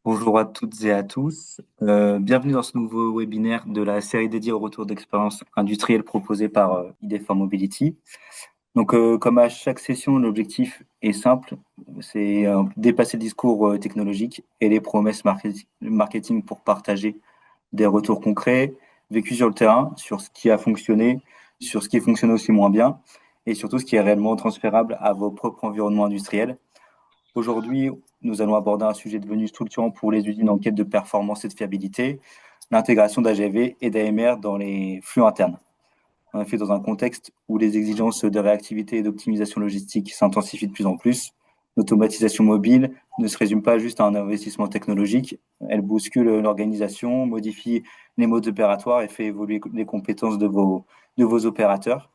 Bonjour à toutes et à tous. Bienvenue dans ce nouveau webinaire de la série dédiée au retour d'expérience industrielle proposée par IDFA Mobility. Comme à chaque session, l'objectif est simple, c'est dépasser le discours technologique et les promesses marketing pour partager des retours concrets, vécus sur le terrain, sur ce qui a fonctionné, sur ce qui fonctionne aussi moins bien, et surtout ce qui est réellement transférable à vos propres environnements industriels. Aujourd'hui, nous allons aborder un sujet devenu structurant pour les usines en quête de performance et de fiabilité, l'intégration d'AGV et d'AMR dans les flux internes. En effet, dans un contexte où les exigences de réactivité et d'optimisation logistique s'intensifient de plus en plus, l'automatisation mobile ne se résume pas juste à un investissement technologique, elle bouscule l'organisation, modifie les modes opératoires et fait évoluer les compétences de vos opérateurs.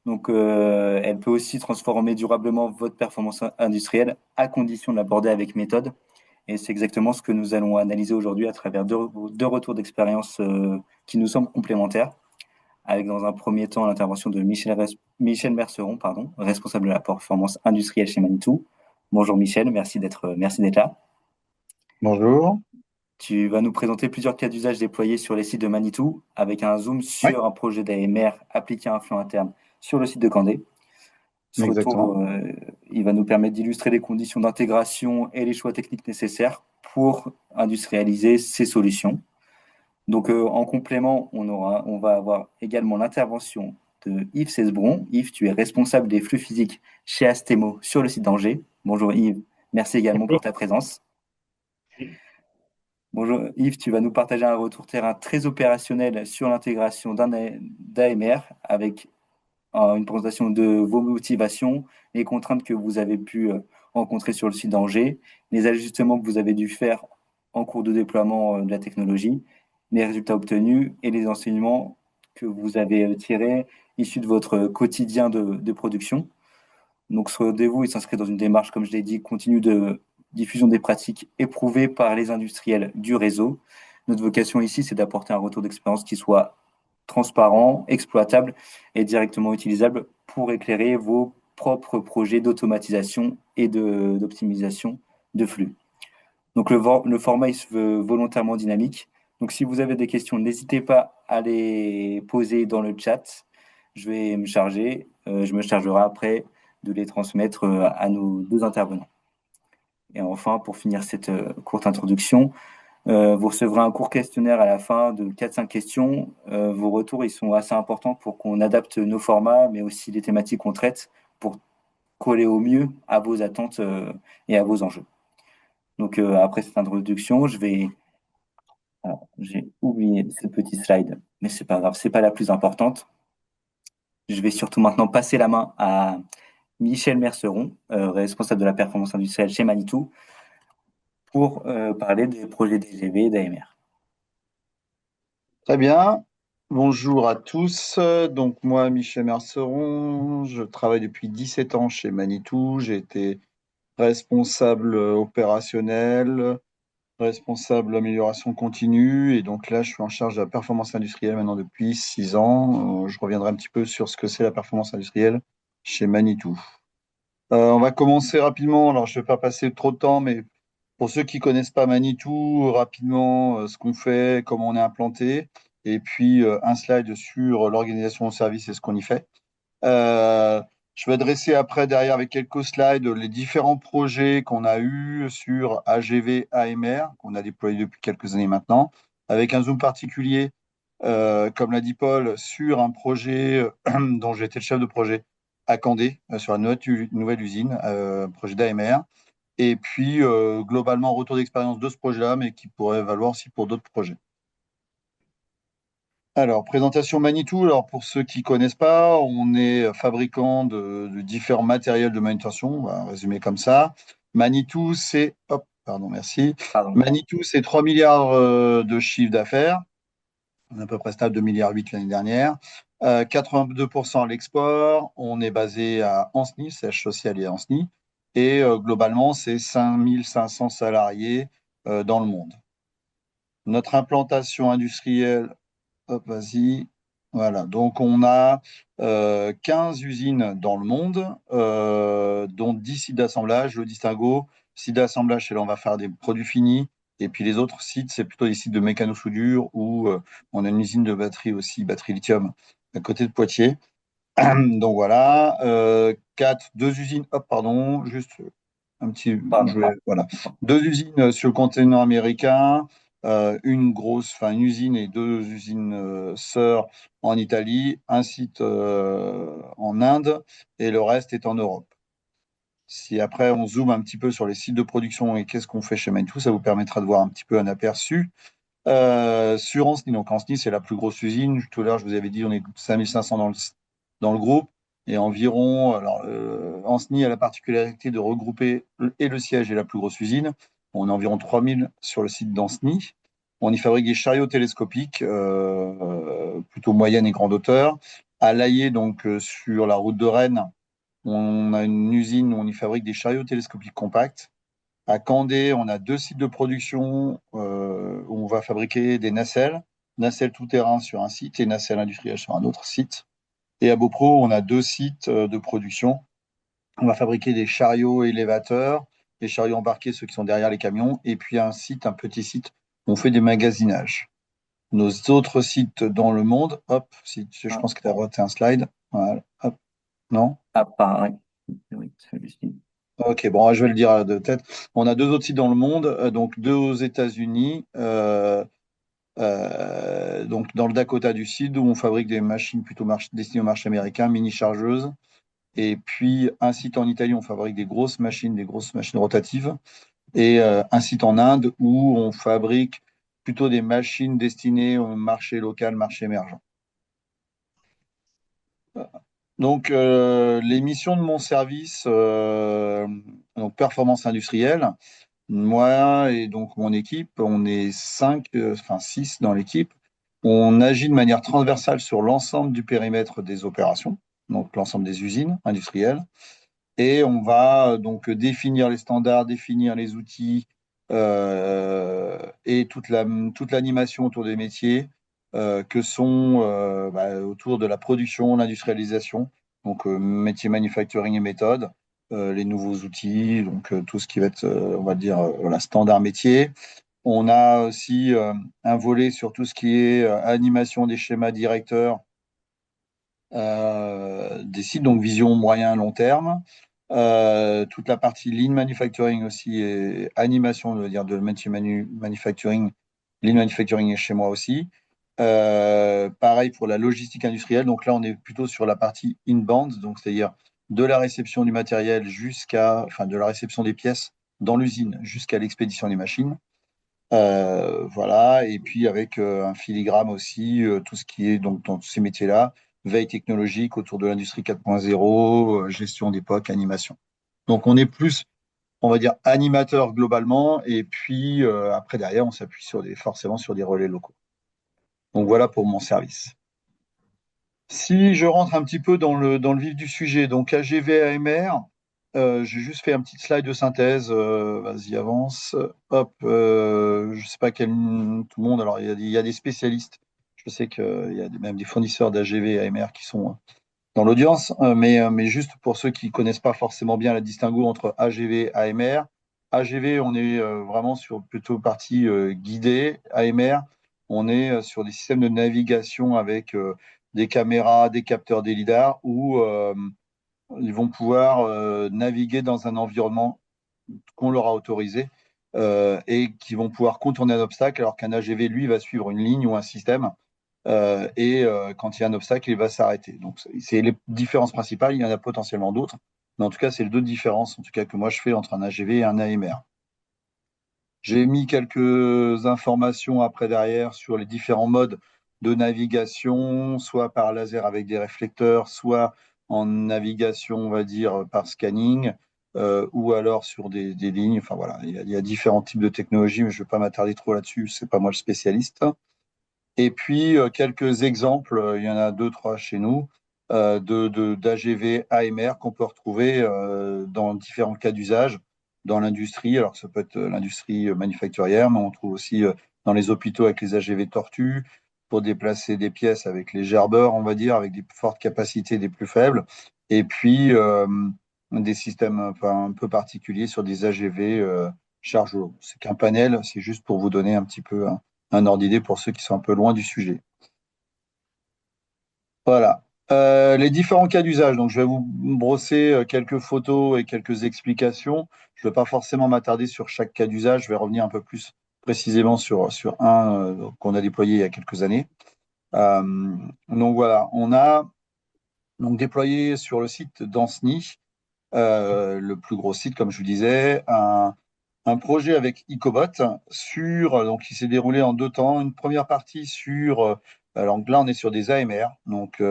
Elle peut aussi transformer durablement votre performance industrielle à condition de l'aborder avec méthode. Et c'est exactement ce que nous allons analyser aujourd'hui à travers deux retours d'expérience qui nous semblent complémentaires, avec dans un premier temps l'intervention de Michel Merceron, responsable de la performance industrielle chez Manitou. Bonjour Michel, merci d'être là. Bonjour. Tu vas nous présenter plusieurs cas d'usage déployés sur les sites de Manitou, avec un zoom Oui, sur un projet d'AMR appliqué à un flux interne sur le site de Candé. Ce exactement. retour, il va nous permettre d'illustrer les conditions d'intégration et les choix techniques nécessaires pour industrialiser ces solutions. En complément, on va avoir également l'intervention de Yves Cesbron. Yves, tu es responsable des flux physiques chez Astemo sur le site d'Angers. Bonjour Yves, merci également pour Bonjour. ta présence. Bonjour Yves, tu vas nous partager un retour terrain très opérationnel sur l'intégration d'AMR avec une présentation de vos motivations, les contraintes que vous avez pu rencontrer sur le site d'Angers, les ajustements que vous avez dû faire en cours de déploiement de la technologie, les résultats obtenus et les enseignements que vous avez tirés issus de votre quotidien de production. Donc, ce rendez-vous, il s'inscrit dans une démarche, comme je l'ai dit, continue de diffusion des pratiques éprouvées par les industriels du réseau. Notre vocation ici, c'est d'apporter un retour d'expérience qui soit transparent, exploitable et directement utilisable pour éclairer vos propres projets d'automatisation et d'optimisation de flux. Le format, il se veut volontairement dynamique. Donc, si vous avez des questions, n'hésitez pas à les poser dans le chat. Je me chargerai après de les transmettre à nos deux intervenants. Et enfin, pour finir cette courte introduction, vous recevrez un court questionnaire à la fin de 4-5 questions. Vos retours, ils sont assez importants pour qu'on adapte nos formats, mais aussi les thématiques qu'on traite pour coller au mieux à vos attentes et à vos enjeux. Après cette introduction, alors, j'ai oublié ce petit slide, mais c'est pas grave, c'est pas la plus importante. Je vais surtout maintenant passer la main à Michel Merceron, responsable de la performance industrielle chez Manitou, pour parler des projets DGV et d'AMR. Très bien. Bonjour à tous. Donc moi, Michel Merceron, je travaille depuis 17 ans chez Manitou. J'ai été responsable opérationnel, responsable amélioration continue. Et donc là, je suis en charge de la performance industrielle maintenant depuis 6 ans. Je reviendrai un petit peu sur ce que c'est la performance industrielle chez Manitou. On va commencer rapidement. Alors, je ne vais pas passer trop de temps, mais pour ceux qui connaissent pas Manitou, rapidement, ce qu'on fait, comment on est implanté, et puis un slide sur l'organisation au service et ce qu'on y fait. Euh, je vais dresser après, derrière, avec quelques slides, les différents projets qu'on a eus sur AGV, AMR, qu'on a déployés depuis quelques années maintenant, avec un zoom particulier, comme l'a dit Paul, sur un projet dont j'ai été le chef de projet à Candé, sur la nouvelle usine, projet d'AMR. Et puis, globalement, retour d'expérience de ce projet-là, mais qui pourrait valoir aussi pour d'autres projets. Alors, présentation Manitou. Alors, pour ceux qui ne connaissent pas, on est fabricant de différents matériels de manutention. On va résumer comme ça. Manitou, c'est, hop, pardon, merci. Pardon. Manitou, c'est 3 milliards de chiffre d'affaires. On est à peu près stable, 2,8 milliards l'année dernière. 82% à l'export. On est basé à Ancenis, siège social est à Ancenis. Et globalement, c'est 5 500 salariés dans le monde. Notre implantation industrielle, hop, vas-y. Voilà, donc on a 15 usines dans le monde, dont 10 sites d'assemblage. Le distinguo, site d'assemblage, c'est là où on va faire des produits finis. Et puis les autres sites, c'est plutôt des sites de mécano-soudure où on a une usine de batterie aussi, batterie lithium, à côté de Poitiers. Donc voilà, deux usines, hop, pardon, juste un petit, Pardon. voilà, deux usines sur le continent américain, une grosse, enfin une usine et deux usines sœurs en Italie, un site en Inde et le reste est en Europe. Si après on zoome un petit peu sur les sites de production et qu'est-ce qu'on fait chez Manitou, ça vous permettra de voir un petit peu un aperçu. Sur Ancenis, donc Ancenis, c'est la plus grosse usine. Tout à l'heure, je vous avais dit, on est 5500 dans le groupe. Et environ, alors, Ancenis a la particularité de regrouper et le siège et la plus grosse usine. On est environ 3000 sur le site d'Ancenis. On y fabrique des chariots télescopiques, plutôt moyenne et grande hauteur. À Laillé, donc sur la route de Rennes, on a une usine où on y fabrique des chariots télescopiques compacts. À Candé, on a deux sites de production où on va fabriquer des nacelles, nacelles tout-terrain sur un site et nacelles industrielles sur un autre site. Et à Beaupro, on a deux sites de production. On va fabriquer des chariots élévateurs, des chariots embarqués, ceux qui sont derrière les camions, et puis un site, un petit site, où on fait des magasinages. Nos autres sites dans le monde, hop, si, je Ah, pense que tu as raté un slide. Voilà, hop, non? pareil. Oui, celui-ci. Ok, bon, je vais le dire de tête. On a deux autres sites dans le monde, donc deux aux États-Unis, donc dans le Dakota du Sud, où on fabrique des machines plutôt destinées au marché américain, mini chargeuses. Et puis un site en Italie, on fabrique des grosses machines rotatives. Et un site en Inde où on fabrique plutôt des machines destinées au marché local, marché émergent. Donc, les missions de mon service, donc performance industrielle. Moi et donc mon équipe, on est cinq, enfin six dans l'équipe. On agit de manière transversale sur l'ensemble du périmètre des opérations, donc l'ensemble des usines industrielles. Et on va donc définir les standards, définir les outils et toute l'animation autour des métiers que sont autour de la production, l'industrialisation, donc métier manufacturing et méthode, les nouveaux outils, donc tout ce qui va être, on va dire, voilà, standard métier. On a aussi un volet sur tout ce qui est animation des schémas directeurs des sites, donc vision moyen long terme. Toute la partie lean manufacturing aussi et animation, on veut dire de métier manufacturing, lean manufacturing est chez moi aussi. Pareil pour la logistique industrielle. Donc là, on est plutôt sur la partie inbound, donc c'est-à-dire de la réception du matériel enfin de la réception des pièces dans l'usine jusqu'à l'expédition des machines. Voilà, et puis avec un filigrane aussi, tout ce qui est donc dans tous ces métiers-là, veille technologique autour de l'industrie 4.0, gestion d'époque, animation. Donc on est plus, on va dire, animateur globalement, et puis après derrière, on s'appuie forcément sur des relais locaux. Donc voilà pour mon service. Si je rentre un petit peu dans le vif du sujet, donc AGV AMR, j'ai juste fait un petit slide de synthèse. Vas-y, avance. Hop, je sais pas tout le monde. Alors, il y a des spécialistes. Je sais qu'il y a même des fournisseurs d'AGV et AMR qui sont dans l'audience, mais juste pour ceux qui connaissent pas forcément bien la distinguo entre AGV et AMR. AGV, on est vraiment sur plutôt partie guidée. AMR, on est sur des systèmes de navigation avec des caméras, des capteurs, des lidars, où ils vont pouvoir naviguer dans un environnement qu'on leur a autorisé et qui vont pouvoir contourner un obstacle, alors qu'un AGV, lui, va suivre une ligne ou un système. Et quand il y a un obstacle, il va s'arrêter. Donc, c'est les différences principales. Il y en a potentiellement d'autres. Mais en tout cas, c'est les deux différences, en tout cas, que moi je fais entre un AGV et un AMR. J'ai mis quelques informations après derrière sur les différents modes de navigation, soit par laser avec des réflecteurs, soit en navigation, on va dire, par scanning, ou alors sur des lignes. Enfin voilà, il y a différents types de technologies, mais je ne vais pas m'attarder trop là-dessus, c'est pas moi le spécialiste. Et puis, quelques exemples, il y en a deux, trois chez nous, d'AGV AMR qu'on peut retrouver dans différents cas d'usage dans l'industrie. Alors, ça peut être l'industrie manufacturière, mais on trouve aussi dans les hôpitaux avec les AGV tortues pour déplacer des pièces avec les gerbeurs, on va dire, avec des fortes capacités, des plus faibles. Et puis, des systèmes enfin, un peu particuliers sur des AGV charge. C'est qu'un panel, c'est juste pour vous donner un petit peu un ordre d'idée pour ceux qui sont un peu loin du sujet. Voilà. Les différents cas d'usage. Donc, je vais vous brosser quelques photos et quelques explications. Je ne vais pas forcément m'attarder sur chaque cas d'usage. Je vais revenir un peu plus précisément sur un qu'on a déployé il y a quelques années. Euh, donc voilà, on a donc déployé sur le site d'Anceny, le plus gros site, comme je vous disais, un projet avec Ecobot donc qui s'est déroulé en 2 temps. Une première partie sur, alors là on est sur des AMR, donc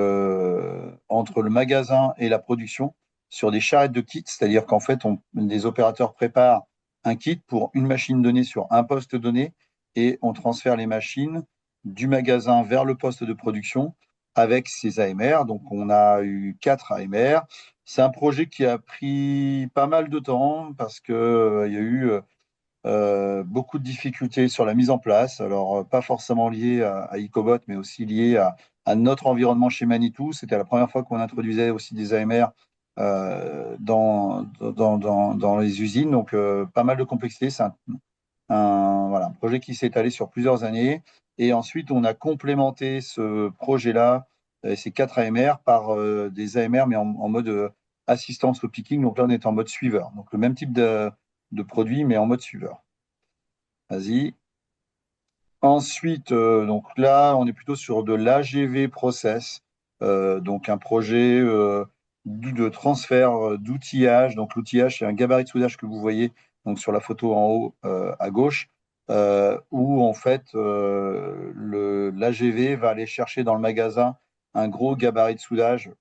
entre le magasin et la production, sur des charrettes de kits, c'est-à-dire qu'en fait des opérateurs préparent un kit pour une machine donnée sur un poste donné et on transfère les machines du magasin vers le poste de production avec ces AMR. Donc on a eu 4 AMR. C'est un projet qui a pris pas mal de temps parce que il y a eu beaucoup de difficultés sur la mise en place. Alors, pas forcément lié à Ecobot, mais aussi lié à notre environnement chez Manitou. C'était la première fois qu'on introduisait aussi des AMR dans les usines. Donc, pas mal de complexité. C'est voilà, un projet qui s'est étalé sur plusieurs années. Et ensuite, on a complémenté ce projet-là, ces 4 AMR, par des AMR, mais en mode assistance au picking. Donc là, on est en mode suiveur. Donc le même type de produit, mais en mode suiveur. Vas-y. Ensuite, donc là, on est plutôt sur de l'AGV process, donc un projet de transfert d'outillage. Donc l'outillage, c'est un gabarit de soudage que vous voyez donc sur la photo en haut à gauche, où en fait l'AGV va aller chercher dans le magasin un gros gabarit de soudage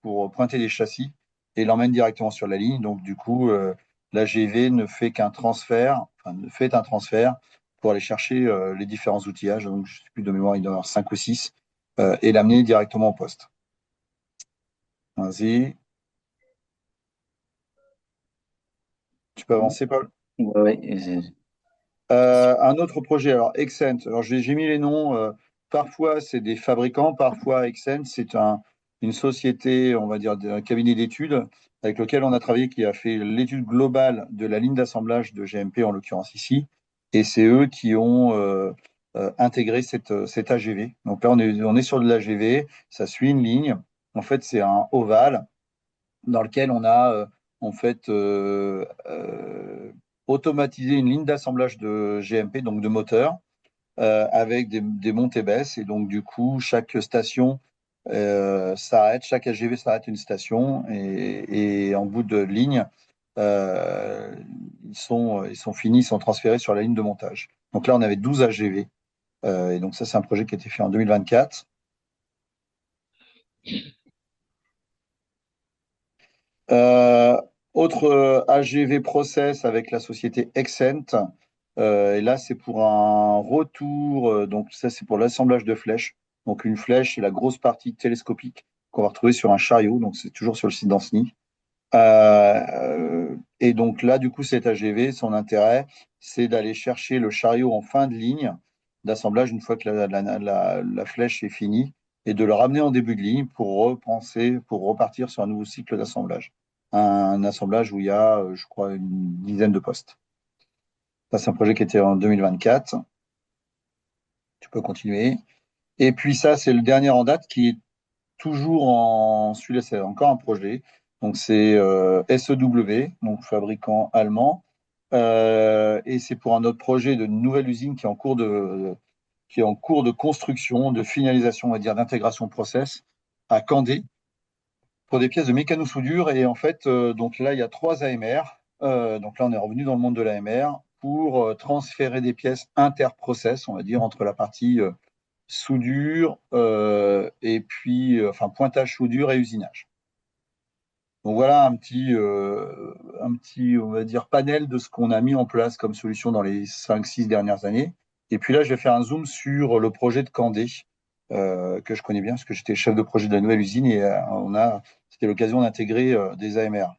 pour pointer les châssis et l'emmène directement sur la ligne. Donc du coup, l'AGV ne fait qu'un transfert, enfin ne fait un transfert pour aller chercher les différents outillages. Donc, je ne sais plus de mémoire, il doit y en avoir 5 ou 6, et l'amener directement au poste. Vas-y. Tu peux avancer, Paul. Ouais, ouais, Un autre projet, alors Exent. Alors, j'ai mis les noms. Parfois, c'est des fabricants. Parfois, Exent, c'est une société, on va dire, un cabinet d'études avec lequel on a travaillé, qui a fait l'étude globale de la ligne d'assemblage de GMP, en l'occurrence ici. Et c'est eux qui ont intégré cette AGV. Donc là, on est sur de l'AGV. Ça suit une ligne. En fait, c'est un ovale dans lequel on a en fait automatisé une ligne d'assemblage de GMP, donc de moteur, avec des montées-baisses. Et donc, du coup, chaque station s'arrête, chaque AGV s'arrête une station et en bout de ligne, euh, ils sont finis, ils sont transférés sur la ligne de montage. Donc là, on avait 12 AGV. Et donc ça, c'est un projet qui a été fait en 2024. Euh, Autre AGV process avec la société Exent. Et là, c'est pour un retour. Donc, ça, c'est pour l'assemblage de flèches. Donc, une flèche, c'est la grosse partie télescopique qu'on va retrouver sur un chariot. Donc, c'est toujours sur le site d'Ancenis. Et donc, là, du coup, cet AGV, son intérêt, c'est d'aller chercher le chariot en fin de ligne d'assemblage une fois que la flèche est finie et de le ramener en début de ligne pour repenser, pour repartir sur un nouveau cycle d'assemblage. Un assemblage où il y a, je crois, une dizaine de postes. Ça, c'est un projet qui était en 2024. Tu peux continuer. Et puis ça, c'est le dernier en date qui est toujours celui-là, c'est encore un projet. Donc c'est SEW, donc fabricant allemand. Et c'est pour un autre projet de nouvelle usine qui est en cours de construction, de finalisation, on va dire, d'intégration process à Candé pour des pièces de mécano-soudure. Et en fait, donc là, il y a 3 AMR. Donc là, on est revenu dans le monde de l'AMR pour transférer des pièces interprocess, on va dire, entre la partie soudure et puis, enfin, pointage soudure et usinage. Donc voilà un petit, on va dire, panel de ce qu'on a mis en place comme solution dans les 5-6 dernières années. Et puis là, je vais faire un zoom sur le projet de Candé, que je connais bien, parce que j'étais chef de projet de la nouvelle usine et c'était l'occasion d'intégrer des AMR.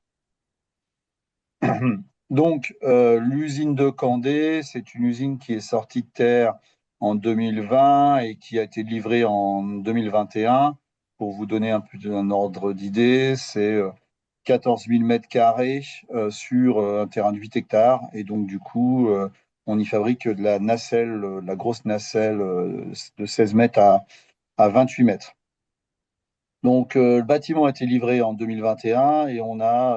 Donc, l'usine de Candé, c'est une usine qui est sortie de terre en 2020 et qui a été livrée en 2021. Pour vous donner un peu un ordre d'idée, c'est 14 000 mètres carrés sur un terrain de 8 hectares. Et donc, du coup, on y fabrique de la nacelle, la grosse nacelle de 16 mètres à 28 mètres. Donc, le bâtiment a été livré en 2021 et on a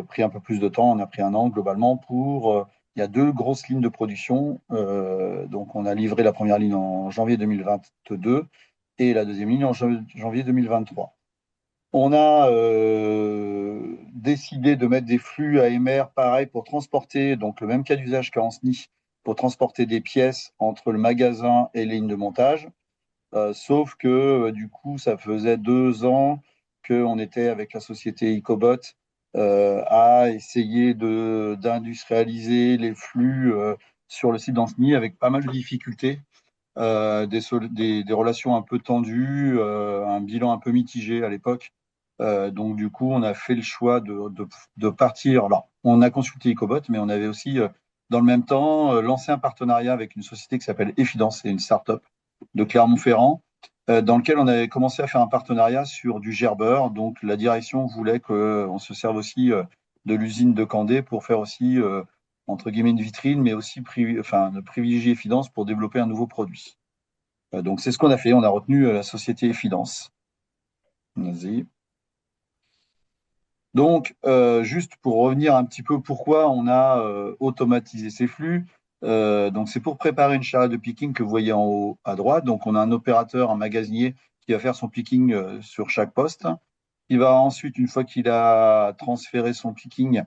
pris un peu plus de temps. On a pris un an globalement pour. Il y a deux grosses lignes de production. Donc, on a livré la première ligne en janvier 2022 et la deuxième ligne en janvier 2023. On a décidé de mettre des flux AMR pareil pour transporter, donc le même cas d'usage qu'à Ancenis, pour transporter des pièces entre le magasin et les lignes de montage. Sauf que du coup, ça faisait 2 ans qu'on était avec la société Ecobot à essayer d'industrialiser les flux sur le site d'Ancenis avec pas mal de difficultés, des relations un peu tendues, un bilan un peu mitigé à l'époque. Donc du coup, on a fait le choix de partir. Alors, on a consulté Ecobot, mais on avait aussi, dans le même temps, lancé un partenariat avec une société qui s'appelle Effidence, c'est une start-up de Clermont-Ferrand, dans lequel on avait commencé à faire un partenariat sur du gerbeur. Donc la direction voulait qu'on se serve aussi de l'usine de Candé pour faire aussi, entre guillemets, une vitrine, mais aussi de privilégier Effidence pour développer un nouveau produit. Donc c'est ce qu'on a fait. On a retenu la société Effidence. Vas-y. Donc, juste pour revenir un petit peu pourquoi on a automatisé ces flux, donc c'est pour préparer une charrette de picking que vous voyez en haut à droite. Donc, on a un opérateur, un magasinier qui va faire son picking sur chaque poste. Il va ensuite, une fois qu'il a transféré son picking,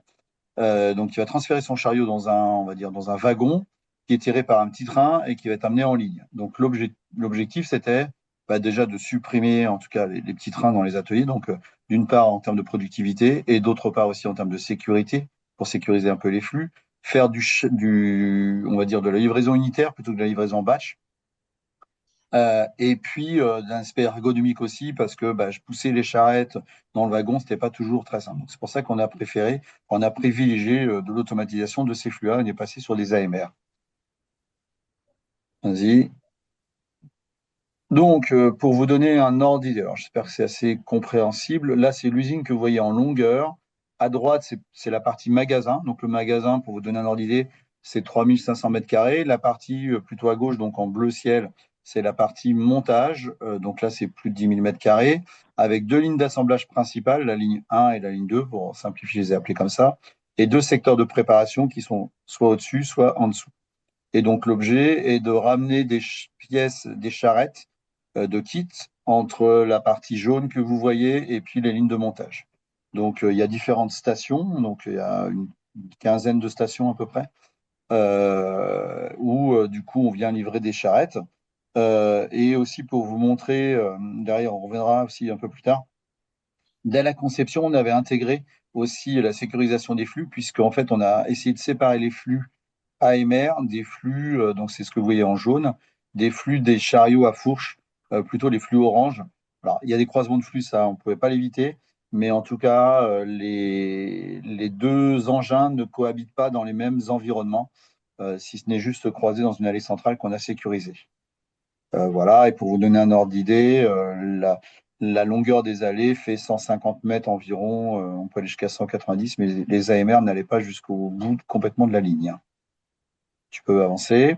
donc il va transférer son chariot dans on va dire, dans un wagon qui est tiré par un petit train et qui va être amené en ligne. Donc, l'objectif, c'était déjà de supprimer, en tout cas, les petits trains dans les ateliers. Donc, d'une part en termes de productivité et d'autre part aussi en termes de sécurité, pour sécuriser un peu les flux, faire on va dire, de la livraison unitaire plutôt que de la livraison batch. Et puis d'un aspect ergonomique aussi, parce que je poussais les charrettes dans le wagon, c'était pas toujours très simple. Donc, c'est pour ça on a privilégié de l'automatisation de ces flux-là, on est passé sur des AMR. Vas-y. Donc, pour vous donner un ordre d'idée, alors j'espère que c'est assez compréhensible. Là, c'est l'usine que vous voyez en longueur. À droite, c'est la partie magasin. Donc, le magasin, pour vous donner un ordre d'idée, c'est 3500 mètres carrés. La partie plutôt à gauche, donc en bleu ciel, c'est la partie montage. Donc là, c'est plus de 10 000 mètres carrés, avec deux lignes d'assemblage principales, la ligne 1 et la ligne 2, pour simplifier, je les ai appelées comme ça, et deux secteurs de préparation qui sont soit au-dessus, soit en dessous. Et donc, l'objet est de ramener des pièces, des charrettes de kit entre la partie jaune que vous voyez et puis les lignes de montage. Donc, il y a différentes stations. Donc, il y a une quinzaine de stations à peu près où, du coup, on vient livrer des charrettes. Et aussi pour vous montrer, derrière, on reviendra aussi un peu plus tard, dès la conception, on avait intégré aussi la sécurisation des flux, puisqu'en fait, on a essayé de séparer les flux AMR des flux, donc c'est ce que vous voyez en jaune, des flux des chariots à fourche, plutôt les flux orange. Alors, il y a des croisements de flux, ça, on ne pouvait pas l'éviter, mais en tout cas, les deux engins ne cohabitent pas dans les mêmes environnements, si ce n'est juste croisés dans une allée centrale qu'on a sécurisée. Voilà, et pour vous donner un ordre d'idée, la longueur des allées fait 150 mètres environ, on peut aller jusqu'à 190, mais les AMR n'allaient pas jusqu'au bout complètement de la ligne. Tu peux avancer.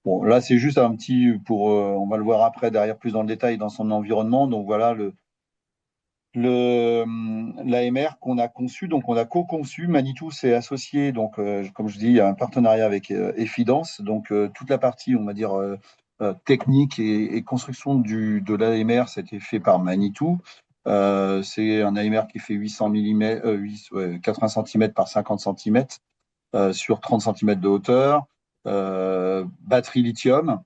Bon, là, c'est juste un petit on va le voir après, derrière, plus dans le détail, dans son environnement. Donc voilà l'AMR qu'on a conçu. Donc on a co-conçu. Manitou s'est associé, donc comme je dis, il y a un partenariat avec Effidence. Donc toute la partie, on va dire, technique et construction de l'AMR, c'était fait par Manitou. C'est un AMR qui fait 800 mm, 80 cm par 50 cm sur 30 cm de hauteur, batterie lithium,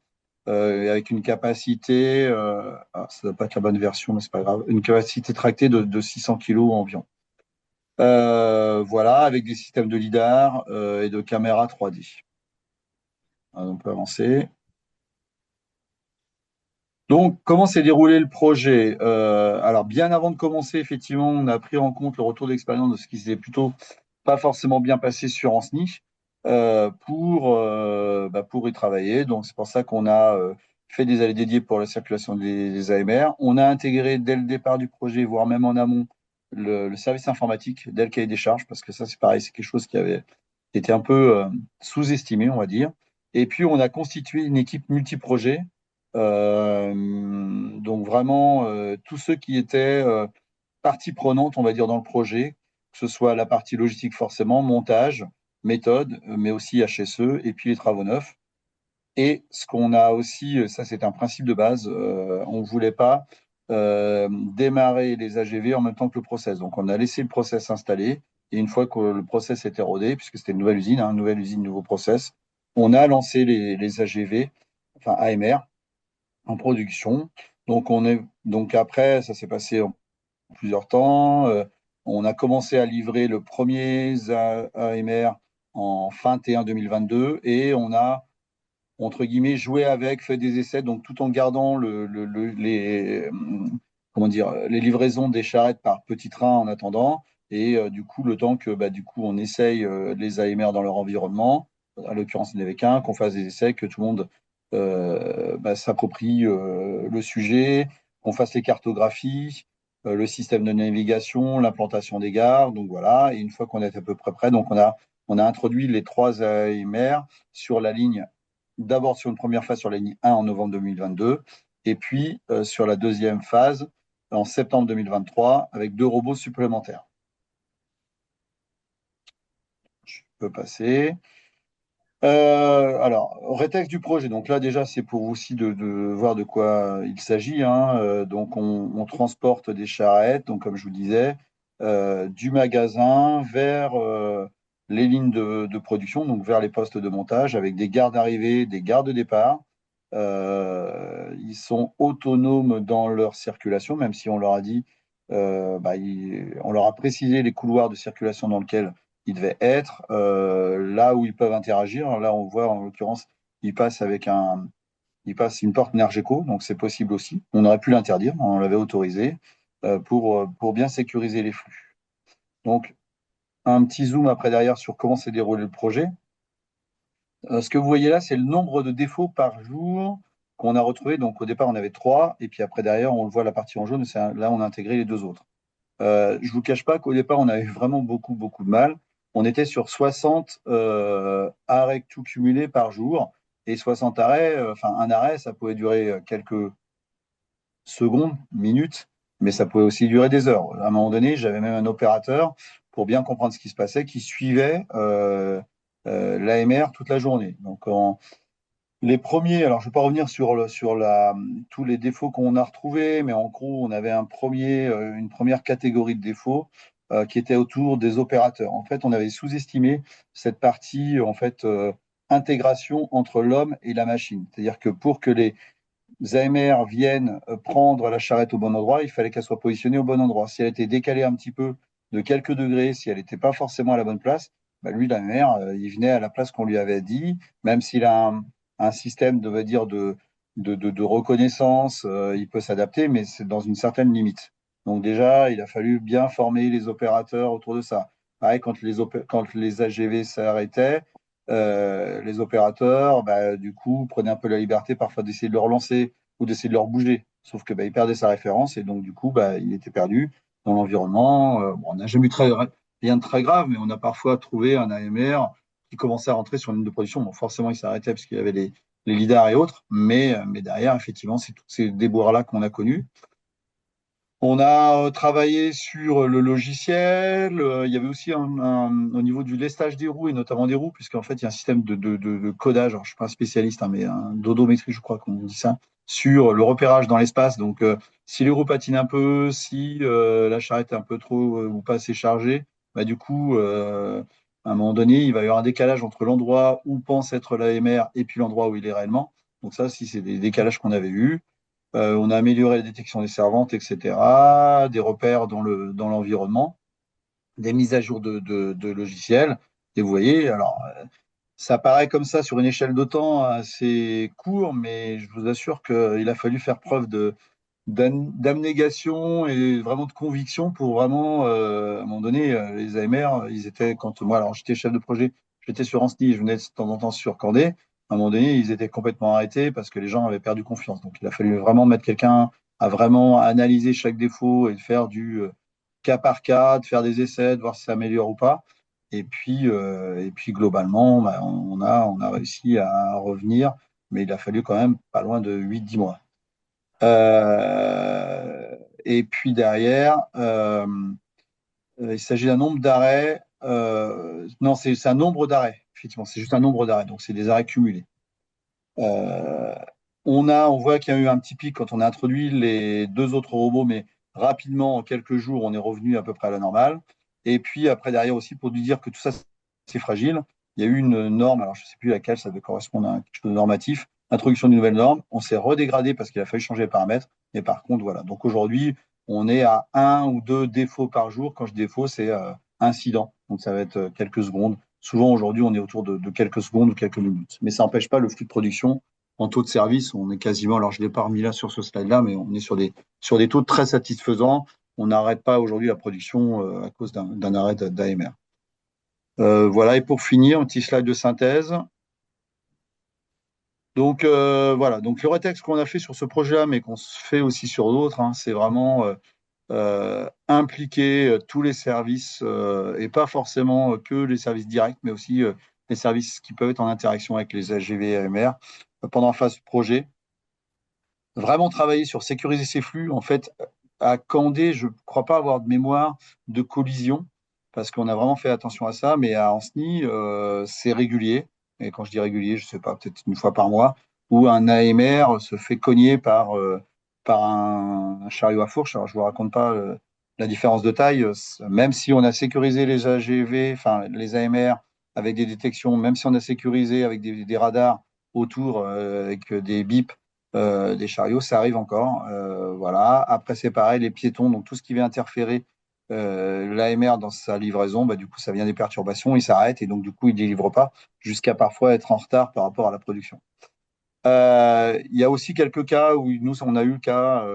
avec une capacité, ça ne doit pas être la bonne version, mais c'est pas grave, une capacité tractée de 600 kg environ. Voilà, avec des systèmes de lidar et de caméras 3D. On peut avancer. Donc, comment s'est déroulé le projet? Alors, bien avant de commencer, effectivement, on a pris en compte le retour d'expérience de ce qui s'est plutôt pas forcément bien passé sur Ancenis pour y travailler. Donc, c'est pour ça qu'on a fait des allées dédiées pour la circulation des AMR. On a intégré dès le départ du projet, voire même en amont, le service informatique dès le cahier des charges, parce que ça, c'est pareil, c'est quelque chose qui était un peu sous-estimé, on va dire. Et puis, on a constitué une équipe multiprojet. Donc, vraiment, tous ceux qui étaient partie prenante, on va dire, dans le projet, que ce soit la partie logistique forcément, montage, méthode, mais aussi HSE, et puis les travaux neufs. Et ce qu'on a aussi, ça c'est un principe de base, on ne voulait pas démarrer les AGV en même temps que le process. Donc on a laissé le process s'installer, et une fois que le process était rodé, puisque c'était une nouvelle usine, hein, nouvelle usine, nouveau process, on a lancé les AGV, enfin AMR, en production. Donc après, ça s'est passé en plusieurs temps. On a commencé à livrer le premier AMR en fin T1 2022 et on a, entre guillemets, joué avec, fait des essais, donc tout en gardant comment dire, les livraisons des charrettes par petit train en attendant. Et du coup, le temps que du coup, on essaye les AMR dans leur environnement, à l'occurrence, il n'y en avait qu'un, qu'on fasse des essais, que tout le monde s'approprie le sujet, qu'on fasse les cartographies, le système de navigation, l'implantation des gares. Donc voilà, et une fois qu'on est à peu près prêt, donc on a introduit les trois AMR sur la ligne, d'abord sur une première phase sur la ligne 1 en novembre 2022, et puis sur la deuxième phase en septembre 2023 avec deux robots supplémentaires. Je peux passer. Alors, rétexte du projet. Donc là, déjà, c'est pour vous aussi de voir de quoi il s'agit, hein. Donc, on transporte des charrettes, donc comme je vous disais, du magasin vers les lignes de production, donc vers les postes de montage, avec des gares d'arrivée, des gares de départ. Ils sont autonomes dans leur circulation, même si on leur a dit, on leur a précisé les couloirs de circulation dans lesquels ils devaient être, là où ils peuvent interagir. Là, on voit en l'occurrence, ils passent une porte Nergeco, donc c'est possible aussi. On aurait pu l'interdire, on l'avait autorisé pour bien sécuriser les flux. Donc, un petit zoom après derrière sur comment s'est déroulé le projet. Ce que vous voyez là, c'est le nombre de défauts par jour qu'on a retrouvé. Donc, au départ, on avait trois, et puis après derrière, on le voit la partie en jaune, là, on a intégré les deux autres. Je ne vous cache pas qu'au départ, on avait vraiment beaucoup, beaucoup de mal. On était sur 60 arrêts tout cumulés par jour. Et 60 arrêts, enfin un arrêt, ça pouvait durer quelques secondes, minutes, mais ça pouvait aussi durer des heures. À un moment donné, j'avais même un opérateur, pour bien comprendre ce qui se passait, qui suivait l'AMR toute la journée. Donc, les premiers, alors je ne vais pas revenir tous les défauts qu'on a retrouvés, mais en gros, on avait une première catégorie de défauts qui était autour des opérateurs. En fait, on avait sous-estimé cette partie en fait intégration entre l'homme et la machine. C'est-à-dire que pour que les AMR viennent prendre la charrette au bon endroit, il fallait qu'elle soit positionnée au bon endroit. Si elle était décalée un petit peu de quelques degrés, si elle n'était pas forcément à la bonne place, lui, l'AMR, il venait à la place qu'on lui avait dit, même s'il a un système de reconnaissance, il peut s'adapter, mais c'est dans une certaine limite. Donc déjà, il a fallu bien former les opérateurs autour de ça. Pareil, quand les AGV s'arrêtaient, les opérateurs, du coup, prenaient un peu la liberté parfois d'essayer de le relancer ou d'essayer de le rebouger. Sauf que il perdait sa référence et donc, du coup, il était perdu dans l'environnement. On n'a jamais eu rien de très grave, mais on a parfois trouvé un AMR qui commençait à rentrer sur une ligne de production. Bon, forcément, il s'arrêtait parce qu'il y avait les lidars et autres, mais derrière, effectivement, c'est tous ces déboires-là qu'on a connus. On a travaillé sur le logiciel. Il y avait aussi au niveau du lestage des roues, et notamment des roues, puisqu'en fait, il y a un système de codage. Alors, je ne suis pas un spécialiste, hein, mais un d'odométrie, je crois qu'on dit ça, sur le repérage dans l'espace. Donc, si les roues patinent un peu, si la charrette est un peu trop ou pas assez chargée, du coup, à un moment donné, il va y avoir un décalage entre l'endroit où pense être l'AMR et puis l'endroit où il est réellement. Donc ça, si c'est des décalages qu'on avait eus. On a amélioré la détection des servantes, etc., des repères dans l'environnement, des mises à jour de logiciels. Et vous voyez, alors, ça paraît comme ça sur une échelle de temps assez court, mais je vous assure qu'il a fallu faire preuve d'abnégation et vraiment de conviction pour vraiment, à un moment donné, les AMR, ils étaient, quand moi, alors j'étais chef de projet, j'étais sur Ancenis, je venais de temps en temps sur Candé, à un moment donné, ils étaient complètement arrêtés parce que les gens avaient perdu confiance. Donc il a fallu vraiment mettre quelqu'un à vraiment analyser chaque défaut et faire cas par cas, de faire des essais, de voir si ça améliore ou pas. Et puis globalement, bah, on a réussi à revenir, mais il a fallu quand même pas loin de 8 10 mois. Et puis derrière, il s'agit d'un nombre d'arrêts. Non, c'est un nombre d'arrêts. Effectivement, c'est juste un nombre d'arrêts. Donc, c'est des arrêts cumulés. Euh, on voit qu'il y a eu un petit pic quand on a introduit les deux autres robots, mais rapidement, en quelques jours, on est revenu à peu près à la normale. Et puis après, derrière aussi, pour lui dire que tout ça, c'est fragile, il y a eu une norme, alors je ne sais plus laquelle, ça devait correspondre à quelque chose de normatif, introduction d'une nouvelle norme. On s'est redégradé parce qu'il a fallu changer les paramètres. Mais par contre, voilà. Donc aujourd'hui, on est à un ou deux défauts par jour. Quand je dis défaut, c'est incident. Donc ça va être quelques secondes. Souvent, aujourd'hui, on est autour de quelques secondes ou quelques minutes. Mais ça n'empêche pas le flux de production. En taux de service, on est quasiment, alors je ne l'ai pas remis là sur ce slide-là, mais on est sur des taux très satisfaisants. On n'arrête pas aujourd'hui la production à cause d'un arrêt d'AMR. Voilà, et pour finir, un petit slide de synthèse. Donc voilà, donc le rétexte qu'on a fait sur ce projet-là, mais qu'on se fait aussi sur d'autres, hein, c'est vraiment impliquer tous les services et pas forcément que les services directs, mais aussi les services qui peuvent être en interaction avec les AGV et AMR pendant la phase projet. Vraiment travailler sur sécuriser ces flux. En fait, à Candé, je ne crois pas avoir de mémoire de collision parce qu'on a vraiment fait attention à ça, mais à Ancenis, c'est régulier. Et quand je dis régulier, je ne sais pas, peut-être une fois par mois, où un AMR se fait cogner par un chariot à fourche. Alors, je ne vous raconte pas la différence de taille, même si on a sécurisé les AGV, enfin les AMR avec des détections, même si on a sécurisé avec des radars autour, avec des bips des chariots, ça arrive encore. Voilà. Après, c'est pareil, les piétons, donc tout ce qui vient interférer l'AMR dans sa livraison, bah, du coup, ça vient des perturbations, il s'arrête et donc du coup, il ne délivre pas jusqu'à parfois être en retard par rapport à la production. Il y a aussi quelques cas où nous, on a eu le cas,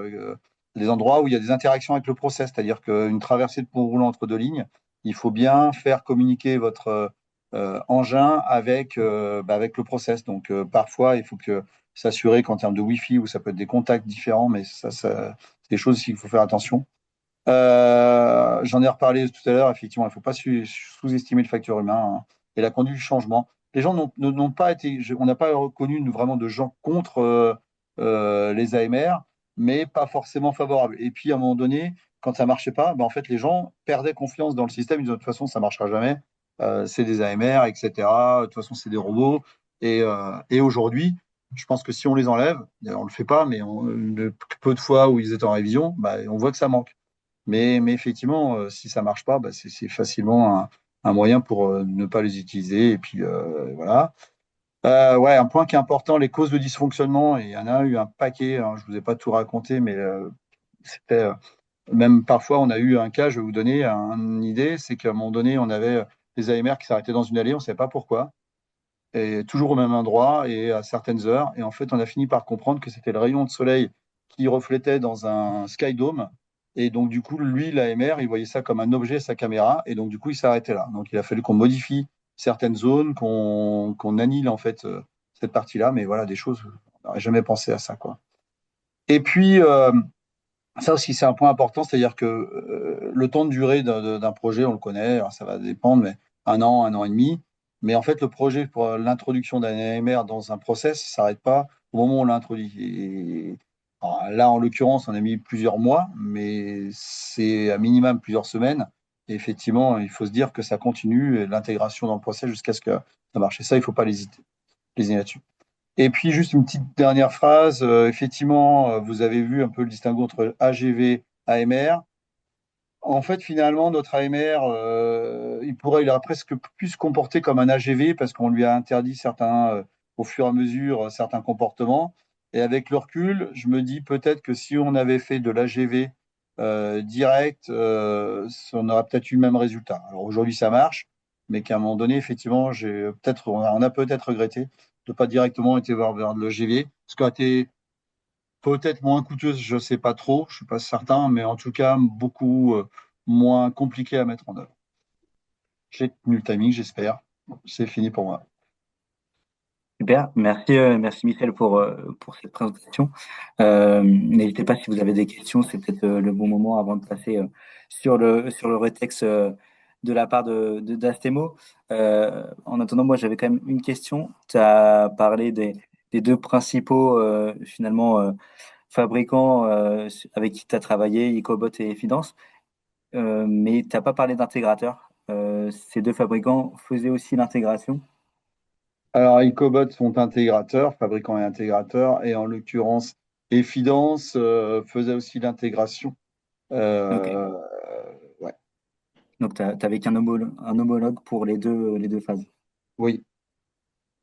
des endroits où il y a des interactions avec le process, c'est-à-dire qu'une traversée de pont roulant entre deux lignes, il faut bien faire communiquer votre engin avec le process. Donc parfois, il faut que s'assurer qu'en termes de Wi-Fi, où ça peut être des contacts différents, mais ça c'est des choses qu'il faut faire attention. J'en ai reparlé tout à l'heure, effectivement, il ne faut pas sous-estimer le facteur humain, hein, et la conduite du changement. Les gens n'ont pas été, on n'a pas reconnu vraiment de gens contre les AMR, mais pas forcément favorables. Et puis, à un moment donné, quand ça ne marchait pas, ben, en fait, les gens perdaient confiance dans le système. Ils disaient, de toute façon, ça ne marchera jamais. C'est des AMR, etc. De toute façon, c'est des robots. Et aujourd'hui, je pense que si on les enlève, on ne le fait pas, mais le peu de fois où ils étaient en révision, ben, on voit que ça manque. Mais effectivement, si ça marche pas, bah, c'est facilement un moyen pour ne pas les utiliser. Et puis voilà. Ouais, un point qui est important, les causes de dysfonctionnement. Et il y en a eu un paquet, hein, je ne vous ai pas tout raconté, mais c'était même parfois on a eu un cas, je vais vous donner une idée, c'est qu'à un moment donné, on avait des AMR qui s'arrêtaient dans une allée, on ne savait pas pourquoi, et toujours au même endroit et à certaines heures. Et en fait, on a fini par comprendre que c'était le rayon de soleil qui reflétait dans un skydome. Et donc, du coup, lui, l'AMR, il voyait ça comme un objet, sa caméra. Et donc, du coup, il s'arrêtait là. Donc, il a fallu qu'on modifie certaines zones, qu'on annule, en fait, cette partie-là. Mais voilà, des choses, on n'aurait jamais pensé à ça, quoi. Et puis, ça aussi, c'est un point important, c'est-à-dire que le temps de durée d'un projet, on le connaît, alors ça va dépendre, mais un an et demi. Mais en fait, le projet pour l'introduction d'un AMR dans un process ne s'arrête pas au moment où on l'introduit. Alors, là, en l'occurrence, on a mis plusieurs mois, mais c'est à minimum plusieurs semaines. Et effectivement, il faut se dire que ça continue, l'intégration dans le process jusqu'à ce que ça marche. Et ça, il ne faut pas hésiter là-dessus. Et puis, juste une petite dernière phrase. Effectivement, vous avez vu un peu le distinguo entre AGV, AMR. En fait, finalement, notre AMR, il a presque plus se comporter comme un AGV parce qu'on lui a interdit au fur et à mesure, certains comportements. Et avec le recul, je me dis peut-être que si on avait fait de l'AGV direct, on aurait peut-être eu le même résultat. Alors aujourd'hui, ça marche, mais qu'à un moment donné, effectivement, on a peut-être regretté de ne pas directement été vers le GV, ce qui a été peut-être moins coûteuse, je ne sais pas trop, je ne suis pas certain, mais en tout cas beaucoup moins compliqué à mettre en œuvre. J'ai tenu le timing, j'espère. C'est fini pour moi. Super, merci Michel pour cette présentation. N'hésitez pas si vous avez des questions, c'est peut-être le bon moment avant de passer sur le rétexte de la part d'Astemo. En attendant, moi j'avais quand même une question. Tu as parlé des deux principaux finalement fabricants avec qui tu as travaillé, Ecobot et Fidance, mais tu n'as pas parlé d'intégrateur. Ces deux fabricants faisaient aussi l'intégration. Alors, Ecobot sont intégrateurs, fabricants et intégrateurs, et en l'occurrence, Efidance faisait aussi l'intégration. Ok. Euh, ouais, Donc, tu n'avais un homologue pour les deux phases. oui,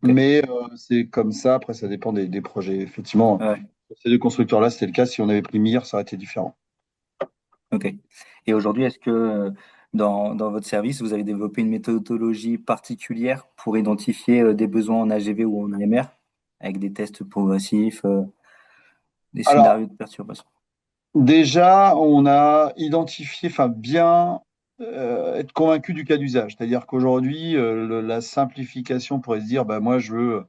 Ok. mais c'est comme ça. Après, ça dépend des projets. Effectivement, Ouais, pour ces deux constructeurs-là, c'était le cas. Si on avait pris Mir, ça aurait été différent. ok. Et aujourd'hui, est-ce que dans votre service, vous avez développé une méthodologie particulière pour identifier des besoins en AGV ou en AMR avec des tests progressifs, des Alors, scénarios de perturbation? déjà, on a identifié, enfin bien être convaincu du cas d'usage. C'est-à-dire qu'aujourd'hui, la simplification pourrait se dire, bah, moi, je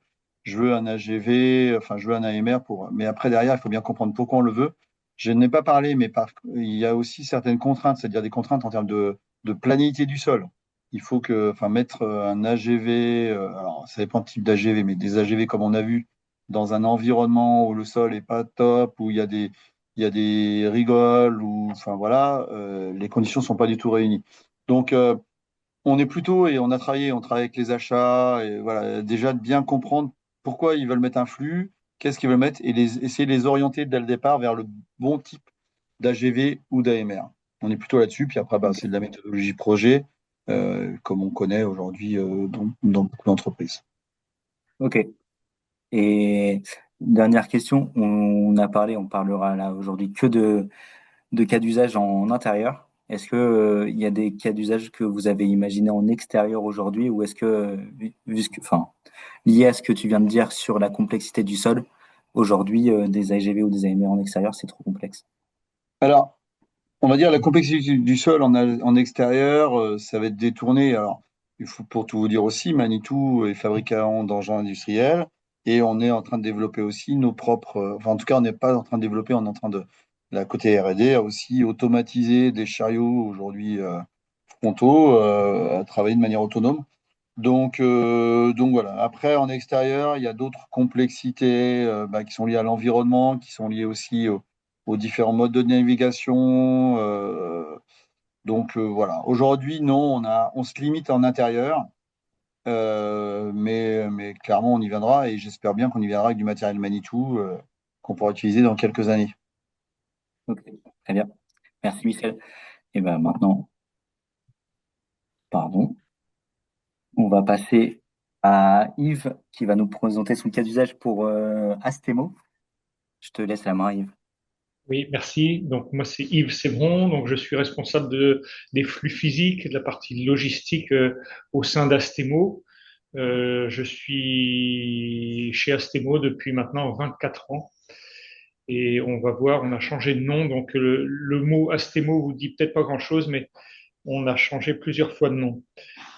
veux un AGV, enfin, je veux un AMR pour. Mais après, derrière, il faut bien comprendre pourquoi on le veut. Je n'ai pas parlé, mais il y a aussi certaines contraintes, c'est-à-dire des contraintes en termes de planité du sol. Il faut que, enfin, mettre un AGV, alors ça dépend du type d'AGV, mais des AGV comme on a vu, dans un environnement où le sol est pas top, où il y a des rigoles ou enfin voilà, les conditions sont pas du tout réunies. Donc on est plutôt et on travaille avec les achats et voilà, déjà de bien comprendre pourquoi ils veulent mettre un flux, qu'est-ce qu'ils veulent mettre et essayer de les orienter dès le départ vers le bon type d'AGV ou d'AMR. On est plutôt là-dessus, puis après bah, Ok. c'est de la méthodologie projet comme on connaît aujourd'hui dans beaucoup d'entreprises. Ok. Et dernière question, on parlera là aujourd'hui que de cas d'usage en intérieur. Est-ce que, il y a des cas d'usage que vous avez imaginés en extérieur aujourd'hui ou est-ce que, enfin, lié à ce que tu viens de dire sur la complexité du sol, aujourd'hui, des AGV ou des AMR en extérieur, c'est trop complexe? Alors, on va dire la complexité du sol en extérieur, ça va être détourné. Alors, il faut pour tout vous dire aussi, Manitou est fabricant d'engins industriels et on est en train de développer aussi nos propres. Enfin, en tout cas, on n'est pas en train de développer, on est en train de la côté R&D a aussi automatiser des chariots aujourd'hui frontaux, à travailler de manière autonome. Donc voilà. Après, en extérieur, il y a d'autres complexités bah, qui sont liées à l'environnement, qui sont liées aussi aux différents modes de navigation. Voilà. Aujourd'hui, non, on se limite en intérieur, mais clairement, on y viendra et j'espère bien qu'on y viendra avec du matériel Manitou qu'on pourra utiliser dans quelques années. Ok, très bien. Merci Michel. Et ben maintenant, pardon, on va passer à Yves qui va nous présenter son cas d'usage pour Astemo. Je te laisse la main, Yves. Oui, merci. Donc, moi, c'est Yves Sévron. Donc, je suis responsable des flux physiques, de la partie logistique au sein d'Astemo. Je suis chez Astemo depuis maintenant 24 ans. Et on va voir, on a changé de nom. Donc, le mot Astemo vous dit peut-être pas grand-chose, mais on a changé plusieurs fois de nom.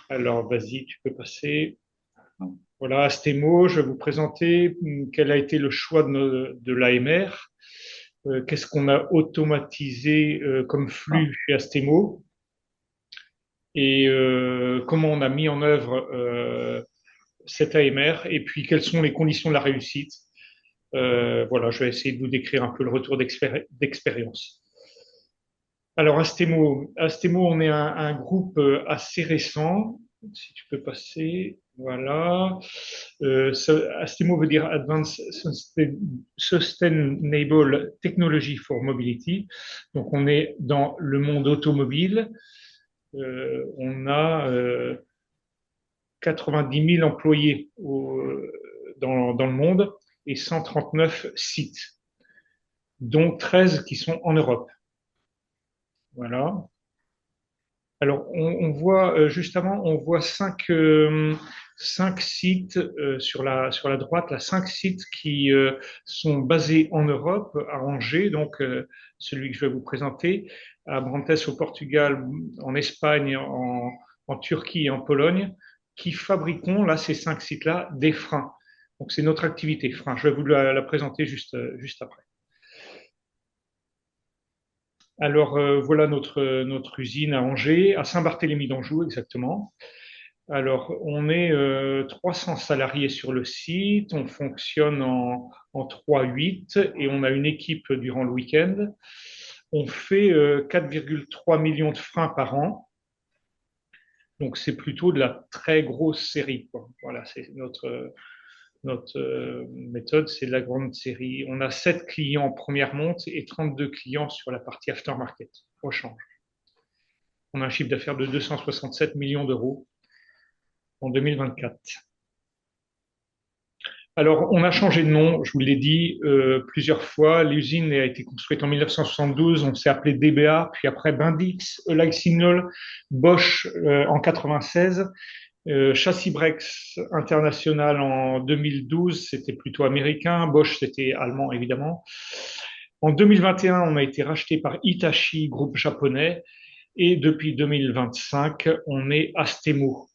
Alors, vas-y, tu peux passer. Voilà, Astemo, je vais vous présenter quel a été le choix de l'AMR. Qu'est-ce qu'on a automatisé comme Ah, flux chez Astemo et comment on a mis en œuvre cet AMR et puis quelles sont les conditions de la réussite. Voilà, je vais essayer de vous décrire un peu le retour d'expérience. Alors Astemo, on est un groupe assez récent. Si tu peux passer, voilà. Astemo veut dire Advanced Sustainable Technology for Mobility. Donc on est dans le monde automobile. On a 90 000 employés dans le monde et 139 sites, dont 13 qui sont en Europe. Voilà. Alors, on voit justement, on voit cinq sites sur la droite, là, cinq sites qui sont basés en Europe, à Angers, donc celui que je vais vous présenter, à Brantes au Portugal, en Espagne, en Turquie et en Pologne, qui fabriquons, là, ces cinq sites-là, des freins. Donc, c'est notre activité frein. Je vais vous la présenter juste après. Alors, voilà notre usine à Angers, à Saint-Barthélemy d'Anjou exactement. Alors, on est 300 salariés sur le site, on fonctionne en 3-8 et on a une équipe durant le week-end. On fait 4,3 millions de freins par an. Donc, c'est plutôt de la très grosse série, quoi. Voilà, c'est notre méthode, c'est de la grande série. On a 7 clients en première monte et 32 clients sur la partie aftermarket, au change. On a un chiffre d'affaires de 267 millions d'euros en 2024. Alors, on a changé de nom, je vous l'ai dit plusieurs fois. L'usine a été construite en 1972, on s'est appelé DBA, puis après Bendix, Signal, Bosch en 96, Châssis Brex International en 2012, c'était plutôt américain, Bosch c'était allemand évidemment. En 2021, on a été racheté par Hitachi, groupe japonais, et depuis 2025, on est Astemo.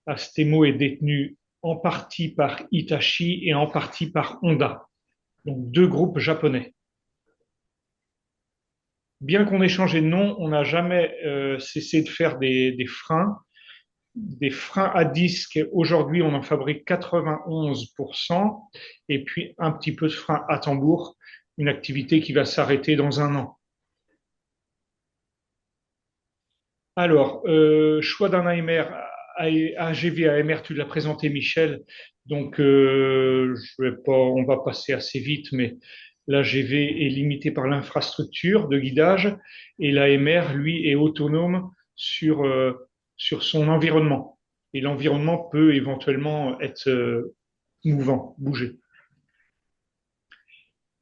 Astemo est détenu en partie par Hitachi et en partie par Honda, donc deux groupes japonais. Bien qu'on ait changé de nom, on n'a jamais cessé de faire des freins. Des freins à disque, aujourd'hui on en fabrique 91%, et puis un petit peu de freins à tambour, une activité qui va s'arrêter dans un an. Alors, choix d'un AMR, AGV AMR, tu l'as présenté Michel, donc on va passer assez vite, mais l'AGV est limité par l'infrastructure de guidage et l'AMR, lui, est autonome sur son environnement. Et l'environnement peut éventuellement être mouvant, bouger.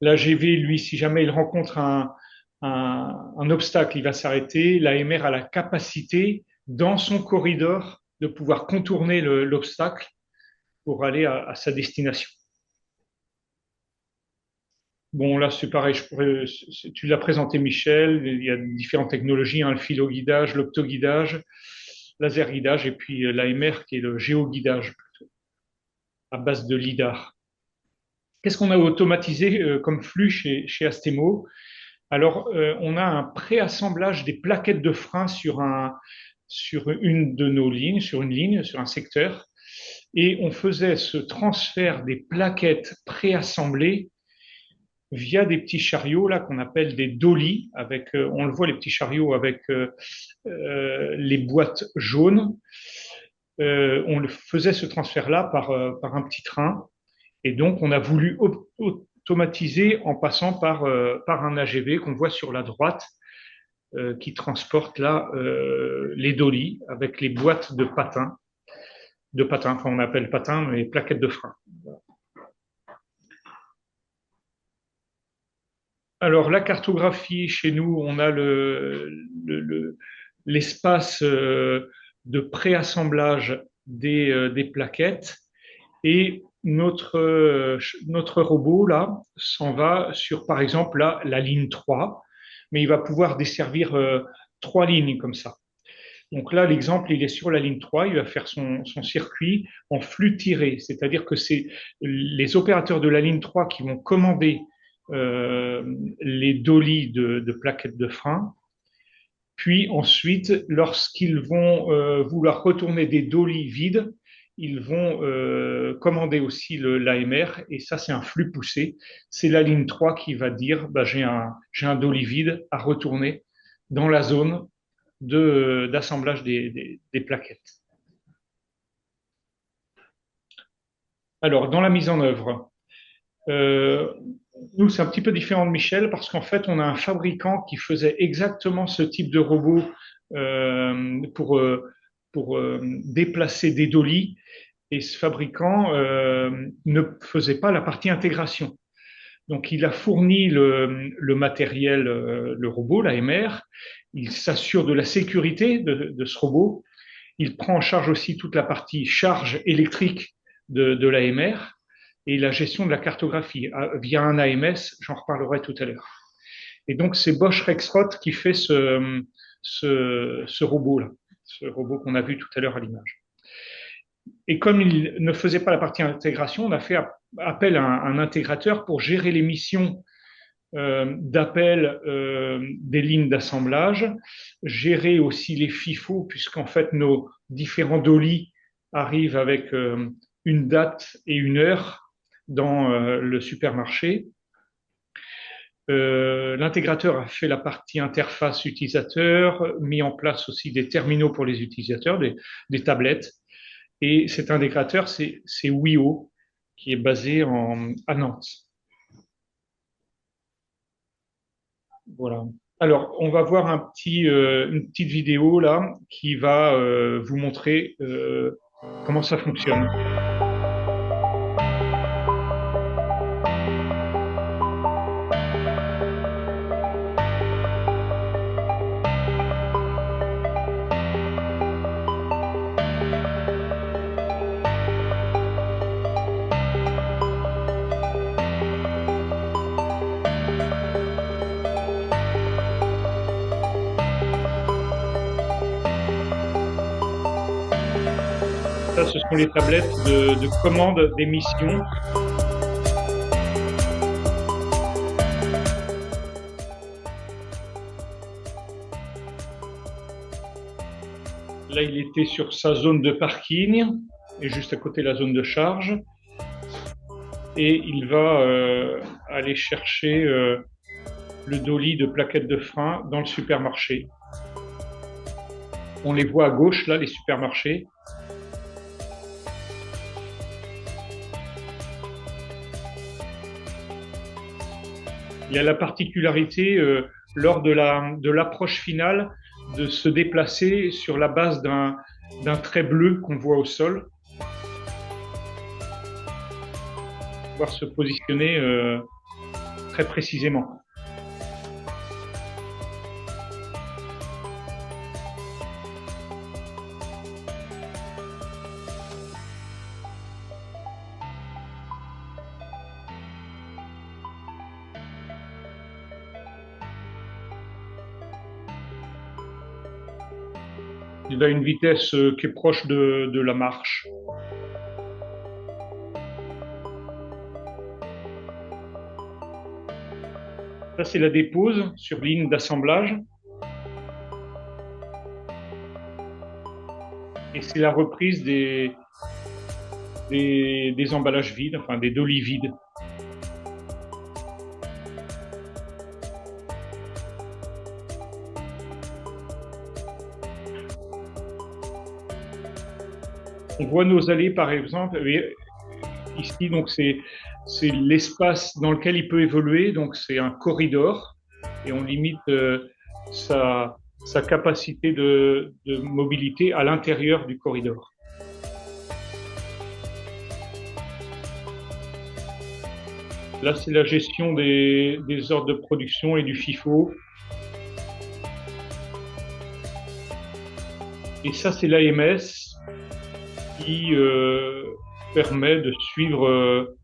L'AGV, lui, si jamais il rencontre un obstacle, il va s'arrêter. L'AMR a la capacité, dans son corridor, de pouvoir contourner l'obstacle pour aller à sa destination. Bon, là, c'est pareil, tu l'as présenté, Michel, il y a différentes technologies, hein, le filoguidage, l'optoguidage, laser guidage, et puis l'AMR qui est le géoguidage, plutôt, à base de LIDAR. Qu'est-ce qu'on a automatisé comme flux chez Astemo? Alors, on a un préassemblage des plaquettes de frein sur une de nos lignes, sur une ligne, sur un secteur, et on faisait ce transfert des plaquettes préassemblées via des petits chariots là qu'on appelle des dollies, avec, on le voit les petits chariots avec les boîtes jaunes. On le faisait ce transfert-là par un petit train, et donc on a voulu automatiser en passant par un AGV qu'on voit sur la droite qui transporte là les dollies avec les boîtes de patins, enfin on appelle patins mais plaquettes de frein. Alors, la cartographie, chez nous, on a l'espace de préassemblage des plaquettes et notre robot, là, s'en va sur, par exemple, la ligne 3, mais il va pouvoir desservir 3 lignes comme ça. Donc là, l'exemple, il est sur la ligne 3, il va faire son circuit en flux tiré, c'est-à-dire que c'est les opérateurs de la ligne 3 qui vont commander les dollies de plaquettes de frein. Puis ensuite, lorsqu'ils vont vouloir retourner des dollies vides, ils vont commander aussi l'AMR, et ça, c'est un flux poussé. C'est la ligne 3 qui va dire bah, j'ai un dolly vide à retourner dans la zone d'assemblage des plaquettes. Alors, dans la mise en œuvre, nous, c'est un petit peu différent de Michel parce qu'en fait, on a un fabricant qui faisait exactement ce type de robot pour déplacer des dollies, et ce fabricant ne faisait pas la partie intégration. Donc, il a fourni le matériel, le robot, l'AMR, il s'assure de la sécurité de ce robot, il prend en charge aussi toute la partie charge électrique de l'AMR, et la gestion de la cartographie via un AMS, j'en reparlerai tout à l'heure. Et donc, c'est Bosch Rexroth qui fait ce robot-là, ce robot qu'on a vu tout à l'heure à l'image. Et comme il ne faisait pas la partie intégration, on a fait appel à un intégrateur pour gérer les missions d'appel des lignes d'assemblage, gérer aussi les FIFO, puisqu'en fait nos différents dolis arrivent avec une date et une heure dans le supermarché. L'intégrateur a fait la partie interface utilisateur, mis en place aussi des terminaux pour les utilisateurs, des tablettes. Et cet intégrateur, c'est Wio, qui est basé à Nantes. Voilà. Alors, on va voir une petite vidéo là qui va vous montrer comment ça fonctionne. Ça, ce sont les tablettes de commande d'émission. Là, il était sur sa zone de parking et juste à côté la zone de charge. Et il va aller chercher le dolly de plaquettes de frein dans le supermarché. On les voit à gauche, là, les supermarchés. Il y a la particularité lors de l'approche finale de se déplacer sur la base d'un trait bleu qu'on voit au sol, pouvoir se positionner très précisément. Il a une vitesse qui est proche de la marche. Ça, c'est la dépose sur ligne d'assemblage. Et c'est la reprise des emballages vides, enfin des dolly vides. On voit nos allées, par exemple, ici, donc c'est l'espace dans lequel il peut évoluer, donc c'est un corridor, et on limite sa capacité de mobilité à l'intérieur du corridor. Là, c'est la gestion des ordres de production et du FIFO. Et ça, c'est l'AMS qui permet de suivre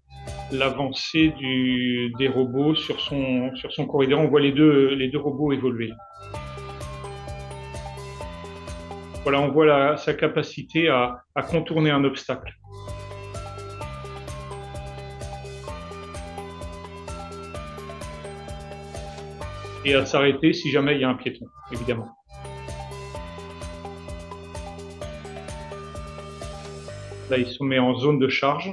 l'avancée des robots sur son corridor. On voit les deux robots évoluer. Voilà, on voit sa capacité à contourner un obstacle. Et à s'arrêter si jamais il y a un piéton, évidemment. Là, ils sont mis en zone de charge.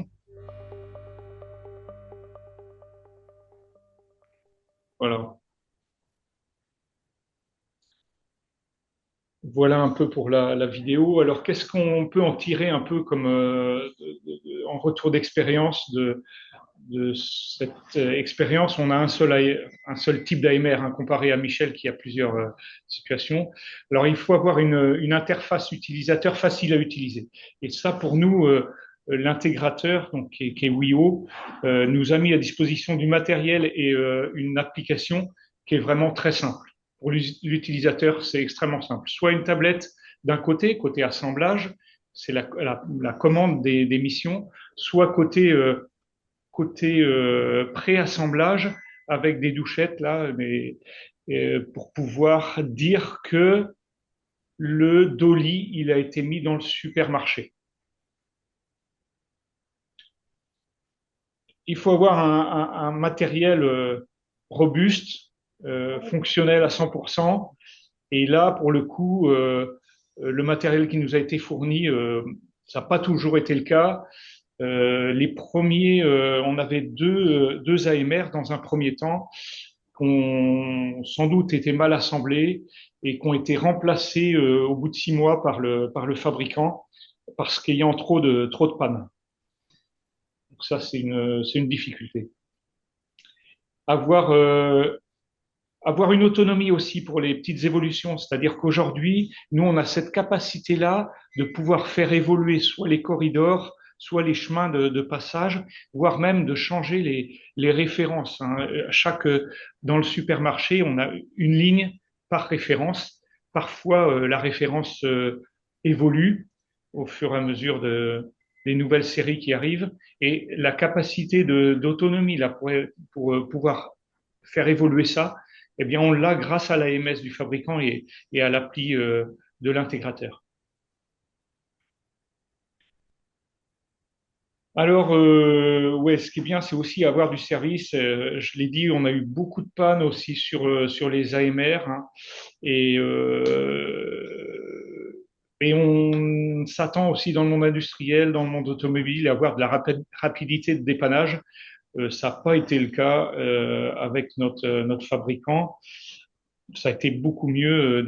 Voilà. Voilà un peu pour la vidéo. Alors, qu'est-ce qu'on peut en tirer un peu comme en retour d'expérience de cette expérience? On a un seul type d'AMR, hein, comparé à Michel qui a plusieurs situations. Alors, il faut avoir une interface utilisateur facile à utiliser. Et ça, pour nous, l'intégrateur, donc qui est Wio, nous a mis à disposition du matériel et une application qui est vraiment très simple. Pour l'utilisateur, c'est extrêmement simple. Soit une tablette d'un côté assemblage, c'est la commande des missions, soit côté pré-assemblage avec des douchettes là, pour pouvoir dire que le dolly il a été mis dans le supermarché. il faut avoir un matériel robuste, fonctionnel à 100%. Et là, pour le coup, le matériel qui nous a été fourni, ça n'a pas toujours été le cas. Les premiers, on avait deux AMR dans un premier temps, qui ont sans doute été mal assemblés et qui ont été remplacés au bout de 6 mois par le fabricant parce qu'ayant trop de pannes. Donc ça, c'est une difficulté. Avoir, avoir une autonomie aussi pour les petites évolutions, c'est-à-dire qu'aujourd'hui, nous, on a cette capacité-là de pouvoir faire évoluer soit les corridors, soit les chemins de passage, voire même de changer les références. Hein. Dans le supermarché, on a une ligne par référence. Parfois, la référence évolue au fur et à mesure des nouvelles séries qui arrivent, et la capacité d'autonomie là pour pouvoir faire évoluer ça, eh bien, on l'a grâce à l'AMS du fabricant et à l'appli de l'intégrateur. Alors, ouais, ce qui est bien, c'est aussi avoir du service. Je l'ai dit, on a eu beaucoup de pannes aussi sur les AMR, hein, et, et on s'attend aussi dans le monde industriel, dans le monde automobile, à avoir de la rapidité de dépannage. Ça n'a pas été le cas avec notre fabricant. Ça a été beaucoup mieux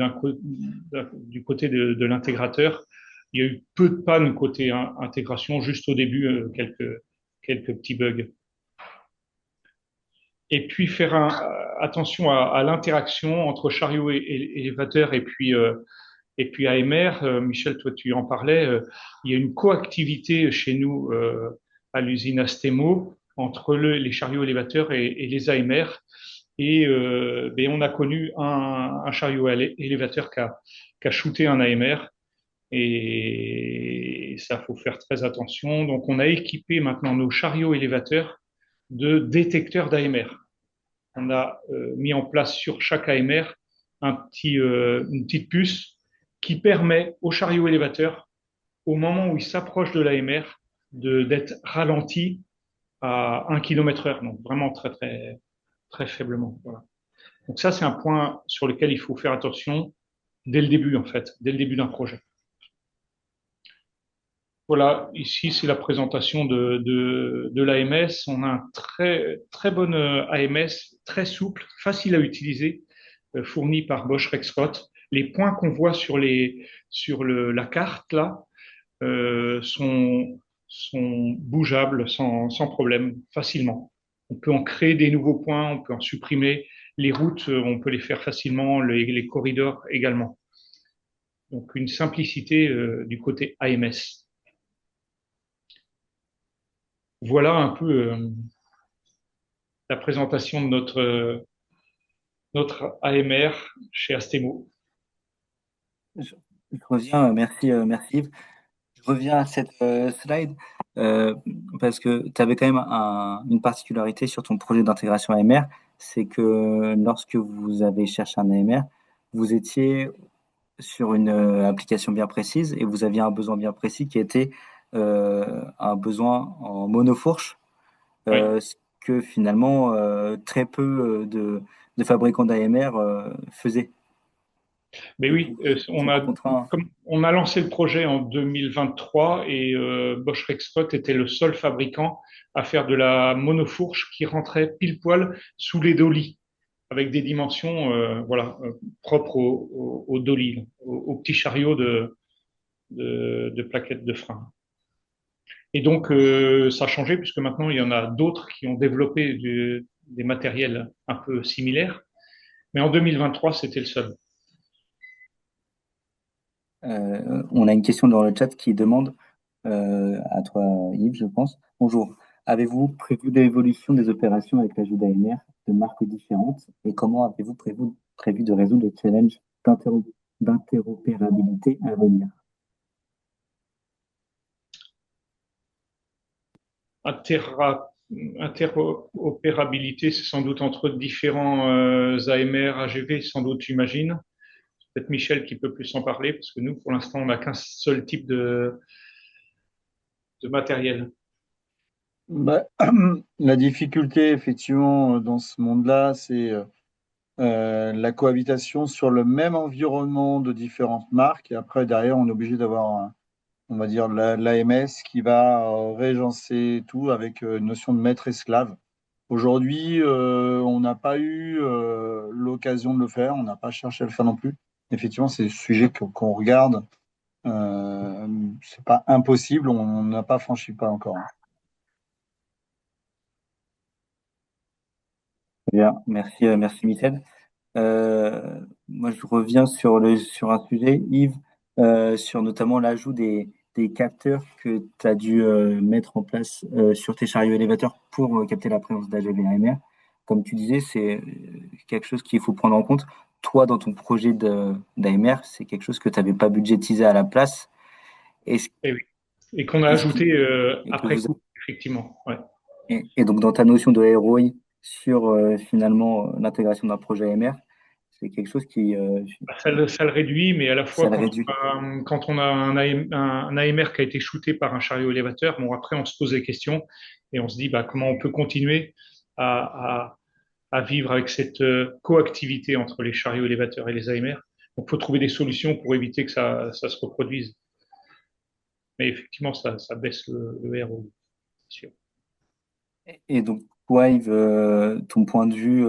du côté de l'intégrateur. Il y a eu peu de pannes côté intégration, juste au début, quelques petits bugs. Et puis faire attention à l'interaction entre chariot et élévateur et puis AMR. Michel, toi tu en parlais. Il y a une coactivité chez nous à l'usine Astemo entre les chariots élévateurs et les AMR. Et ben, on a connu un chariot élévateur qui a shooté un AMR. Et ça, faut faire très attention. Donc, on a équipé maintenant nos chariots élévateurs de détecteurs d'AMR. On a mis en place sur chaque AMR une petite puce qui permet au chariot élévateur, au moment où il s'approche de l'AMR, d'être ralenti à 1 km/h. Donc, vraiment très faiblement. Voilà. Donc ça, c'est un point sur lequel il faut faire attention dès le début, en fait, dès le début d'un projet. Voilà, ici, c'est la présentation de l'AMS. On a un très bon AMS, très souple, facile à utiliser, fourni par Bosch Rexroth. Les points qu'on voit sur la carte, là, sont bougeables sans problème, facilement. On peut en créer des nouveaux points, on peut en supprimer. Les routes, on peut les faire facilement, les corridors également. Donc une simplicité du côté AMS. Voilà un peu la présentation de notre AMR chez Astemo. Je reviens, merci Yves. Je reviens à cette slide euh, parce que tu avais quand même une particularité sur ton projet d'intégration AMR, c'est que lorsque vous avez cherché un AMR, vous étiez sur une application bien précise et vous aviez un besoin bien précis qui était un besoin en monofourche, Oui. ce que finalement très peu de fabricants d'AMR faisaient. Mais Donc oui, vous étiez contraint. comme on a lancé le projet en 2023 et Bosch Rexroth était le seul fabricant à faire de la monofourche qui rentrait pile poil sous les dollies avec des dimensions voilà, propres au dolly, au petit chariot de plaquettes de frein. Et donc, ça a changé puisque maintenant, il y en a d'autres qui ont développé des matériels un peu similaires. Mais en 2023, c'était le seul. On a une question dans le chat qui demande à toi, Yves, je pense. Bonjour. Avez-vous prévu l'évolution des opérations avec l'ajout d'AMR de marques différentes et comment avez-vous prévu de résoudre les challenges d'interopérabilité à venir? Interra- Interopérabilité, c'est sans doute entre différents AMR, AGV, sans doute, j'imagine. C'est peut-être Michel qui peut plus en parler, parce que nous, pour l'instant, on n'a qu'un seul type de matériel. Bah, la difficulté, effectivement, dans ce monde-là, c'est la cohabitation sur le même environnement de différentes marques. Et après, derrière, on est obligé d'avoir, on va dire, l'AMS qui va régencer tout avec une notion de maître-esclave. Aujourd'hui, on n'a pas eu l'occasion de le faire, on n'a pas cherché à le faire non plus. Effectivement, c'est le sujet qu'on regarde. Euh, c'est pas impossible, on n'a pas franchi le pas encore. Très bien, merci, merci Michel. Moi, je reviens sur un sujet, Yves, sur notamment l'ajout des capteurs que tu as dû mettre en place sur tes chariots élévateurs pour capter la présence d'AGV AMR. Comme tu disais, c'est quelque chose qu'il faut prendre en compte. Toi, dans ton projet d'AMR, c'est quelque chose que tu n'avais pas budgétisé à la place. Est-ce, Et oui. Et qu'on a est-ce qu'il- ajouté et que après vous coup, effectivement. Ouais. et donc dans ta notion de ROI sur finalement l'intégration d'un projet AMR, c'est quelque chose qui Bah, ça le réduit, mais à la ça fois, le réduit. quand on a un AMR qui a été shooté par un chariot élévateur, bon, après, on se pose des questions et on se dit bah, comment on peut continuer à, à vivre avec cette coactivité entre les chariots élévateurs et les AMR. Donc, il faut trouver des solutions pour éviter que ça se reproduise. Mais effectivement, ça baisse le ROI, c'est sûr. Et donc, toi, Yves, ton point de vue,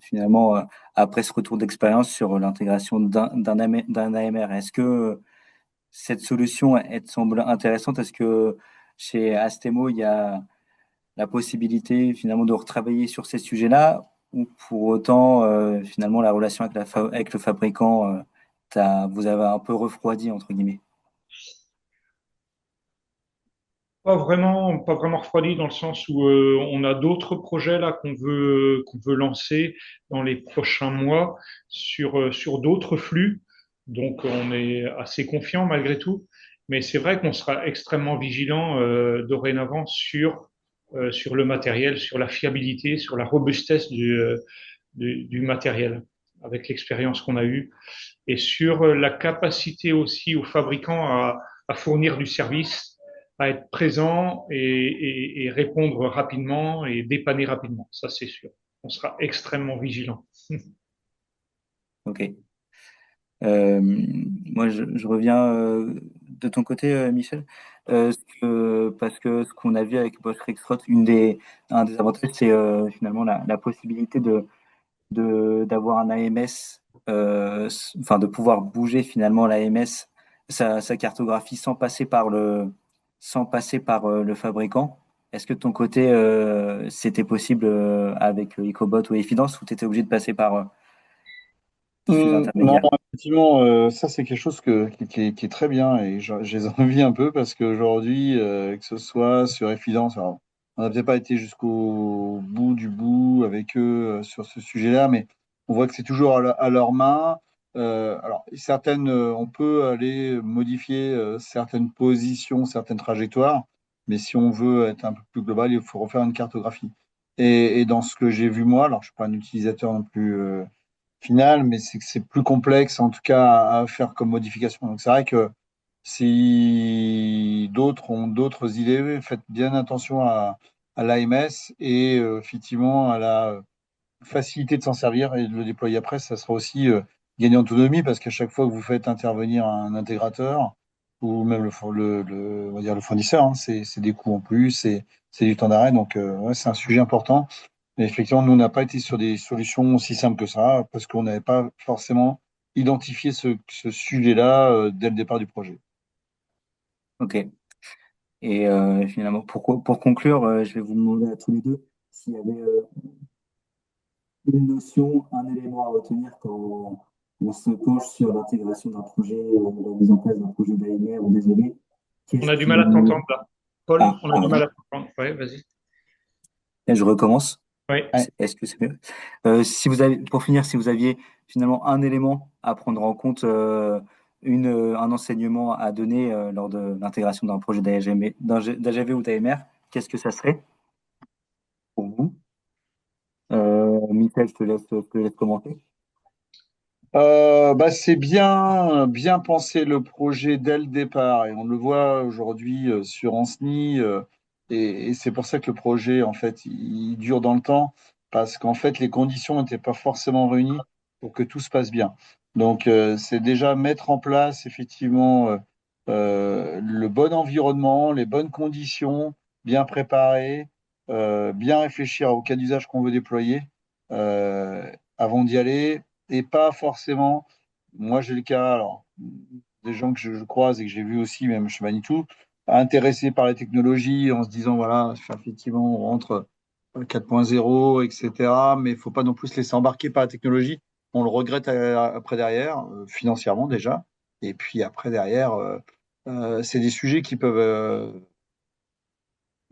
finalement, après ce retour d'expérience sur l'intégration d'un AMR, est-ce que cette solution, elle te semble intéressante? Est-ce que chez Astemo, il y a la possibilité, finalement, de retravailler sur ces sujets-là? Ou pour autant, finalement, la relation avec, avec le fabricant, vous avez un peu refroidi, entre guillemets? Pas vraiment refroidi dans le sens où on a d'autres projets là qu'on veut lancer dans les prochains mois sur d'autres flux. Donc on est assez confiant malgré tout. Mais c'est vrai qu'on sera extrêmement vigilant dorénavant sur le matériel, sur la fiabilité, sur la robustesse du matériel avec l'expérience qu'on a eue et sur la capacité aussi aux fabricants à fournir du service, à être présent et répondre rapidement et dépanner rapidement. Ça, c'est sûr. On sera extrêmement vigilant. Ok. Moi, je reviens de ton côté, Michel, parce que ce qu'on a vu avec Bosch Rexroth, un des avantages, c'est finalement la possibilité d'avoir un AMS, enfin de pouvoir bouger finalement l'AMS, sa cartographie sans passer par le fabricant. Est-ce que de ton côté, c'était possible avec EcoBot ou Efidance, ou tu étais obligé de passer par ces Non, intermédiaires? effectivement, ça c'est quelque chose qui est très bien et je les envie un peu parce qu'aujourd'hui, que ce soit sur Efficience, alors, on n'a peut-être pas été jusqu'au bout du bout avec eux sur ce sujet-là, mais on voit que c'est toujours à leurs mains. Alors, certaines, on peut aller modifier certaines positions, certaines trajectoires, mais si on veut être un peu plus global, il faut refaire une cartographie. Et dans ce que j'ai vu moi, alors je ne suis pas un utilisateur non plus. Final, mais c'est que c'est plus complexe en tout cas à faire comme modification. Donc c'est vrai que si d'autres ont d'autres idées, faites bien attention à l'AMS et effectivement à la facilité de s'en servir et de le déployer après. Ça sera aussi gagner en autonomie parce qu'à chaque fois que vous faites intervenir un intégrateur ou même on va dire le fournisseur, hein, c'est des coûts en plus, c'est du temps d'arrêt. Donc ouais, c'est un sujet important. Mais effectivement, nous, on n'a pas été sur des solutions aussi simples que ça, parce qu'on n'avait pas forcément identifié ce sujet-là dès le départ du projet. Ok. Et finalement, pour conclure, je vais vous demander à tous les deux s'il y avait une notion, un élément à retenir quand on se penche sur l'intégration d'un projet, la mise en place d'un projet d'AMR ou désolé. On Qu'est-ce a du qui... mal à t'entendre là. Paul, Ah, on a du pardon. mal à t'entendre. Ouais, vas-y. Je recommence. Ouais. Ouais. Est-ce que c'est mieux? Si vous avez, pour finir, si vous aviez finalement un élément à prendre en compte, un enseignement à donner lors de l'intégration d'un projet d'AGV ou d'AMR, qu'est-ce que ça serait pour vous? Michel, je te laisse commenter. Bah, c'est bien penser le projet dès le départ, et on le voit aujourd'hui sur Anceny. Et c'est pour ça que le projet, en fait, il dure dans le temps, parce qu'en fait, les conditions n'étaient pas forcément réunies pour que tout se passe bien. Donc, c'est déjà mettre en place, effectivement, le bon environnement, les bonnes conditions, bien préparer, bien réfléchir au cas d'usage qu'on veut déployer avant d'y aller, et pas forcément, moi j'ai le cas, alors, des gens que je croise et que j'ai vu aussi, même chez Manitou, intéressés par les technologies en se disant, voilà, effectivement, on rentre 4.0, etc. Mais il ne faut pas non plus se laisser embarquer par la technologie. On le regrette après derrière, financièrement déjà. Et puis après derrière, c'est des sujets qui peuvent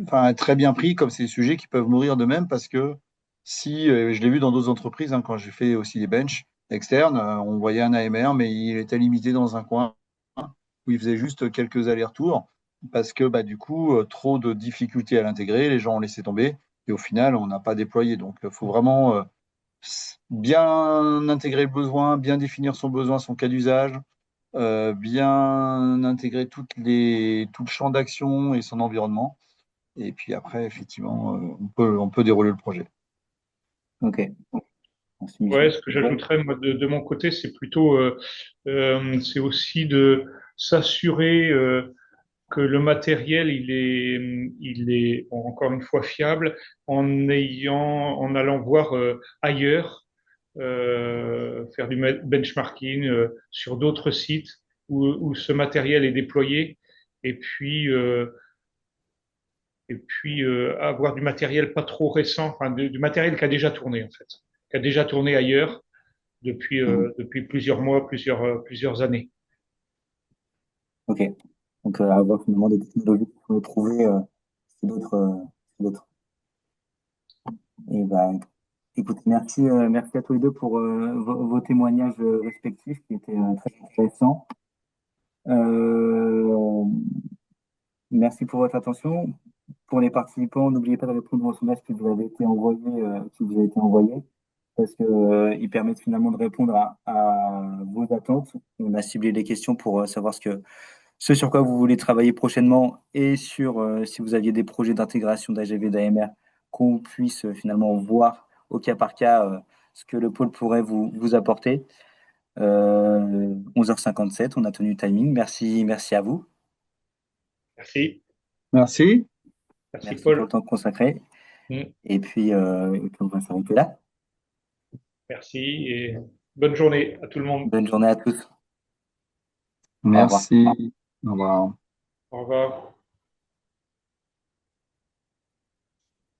enfin, être très bien pris, comme c'est des sujets qui peuvent mourir de même parce que si, je l'ai vu dans d'autres entreprises, hein, quand j'ai fait aussi des benches externes, on voyait un AMR, mais il était limité dans un coin où il faisait juste quelques allers-retours parce que bah, du coup, trop de difficultés à l'intégrer, les gens ont laissé tomber et au final, on n'a pas déployé. Donc, il faut vraiment bien intégrer le besoin, bien définir son besoin, son cas d'usage, bien intégrer tout le champ d'action et son environnement. Et puis après, effectivement, on peut dérouler le projet. Ok, merci Ouais, Michel. ce que j'ajouterais moi de mon côté, c'est plutôt, c'est aussi de s'assurer que le matériel il est bon, encore une fois fiable en allant voir ailleurs, faire du benchmarking sur d'autres sites où ce matériel est déployé, et puis avoir du matériel pas trop récent, enfin du matériel qui a déjà tourné en fait, qui a déjà tourné ailleurs Mhm. depuis plusieurs mois, plusieurs années. Ok, donc avoir finalement des technologies qui sont trouvées chez d'autres. Et ben, écoute, merci, merci à tous les deux pour vos témoignages respectifs qui étaient très intéressants. Euh, Merci pour votre attention. Pour les participants, n'oubliez pas de répondre au sondage qui vous a été envoyé, parce que, il permet finalement de répondre à vos attentes. On a ciblé les questions pour savoir ce sur quoi vous voulez travailler prochainement et sur si vous aviez des projets d'intégration d'AGV, d'AMR, qu'on puisse finalement voir au cas par cas ce que le pôle pourrait vous apporter. 11h57, on a tenu le timing. Merci, merci à vous. Merci, Merci. merci Merci pour le Paul. temps consacré. Mm. Et puis on va s'arrêter là. Merci et bonne journée à tout le monde. Bonne journée à tous. Au revoir. Merci. Au revoir. Au revoir.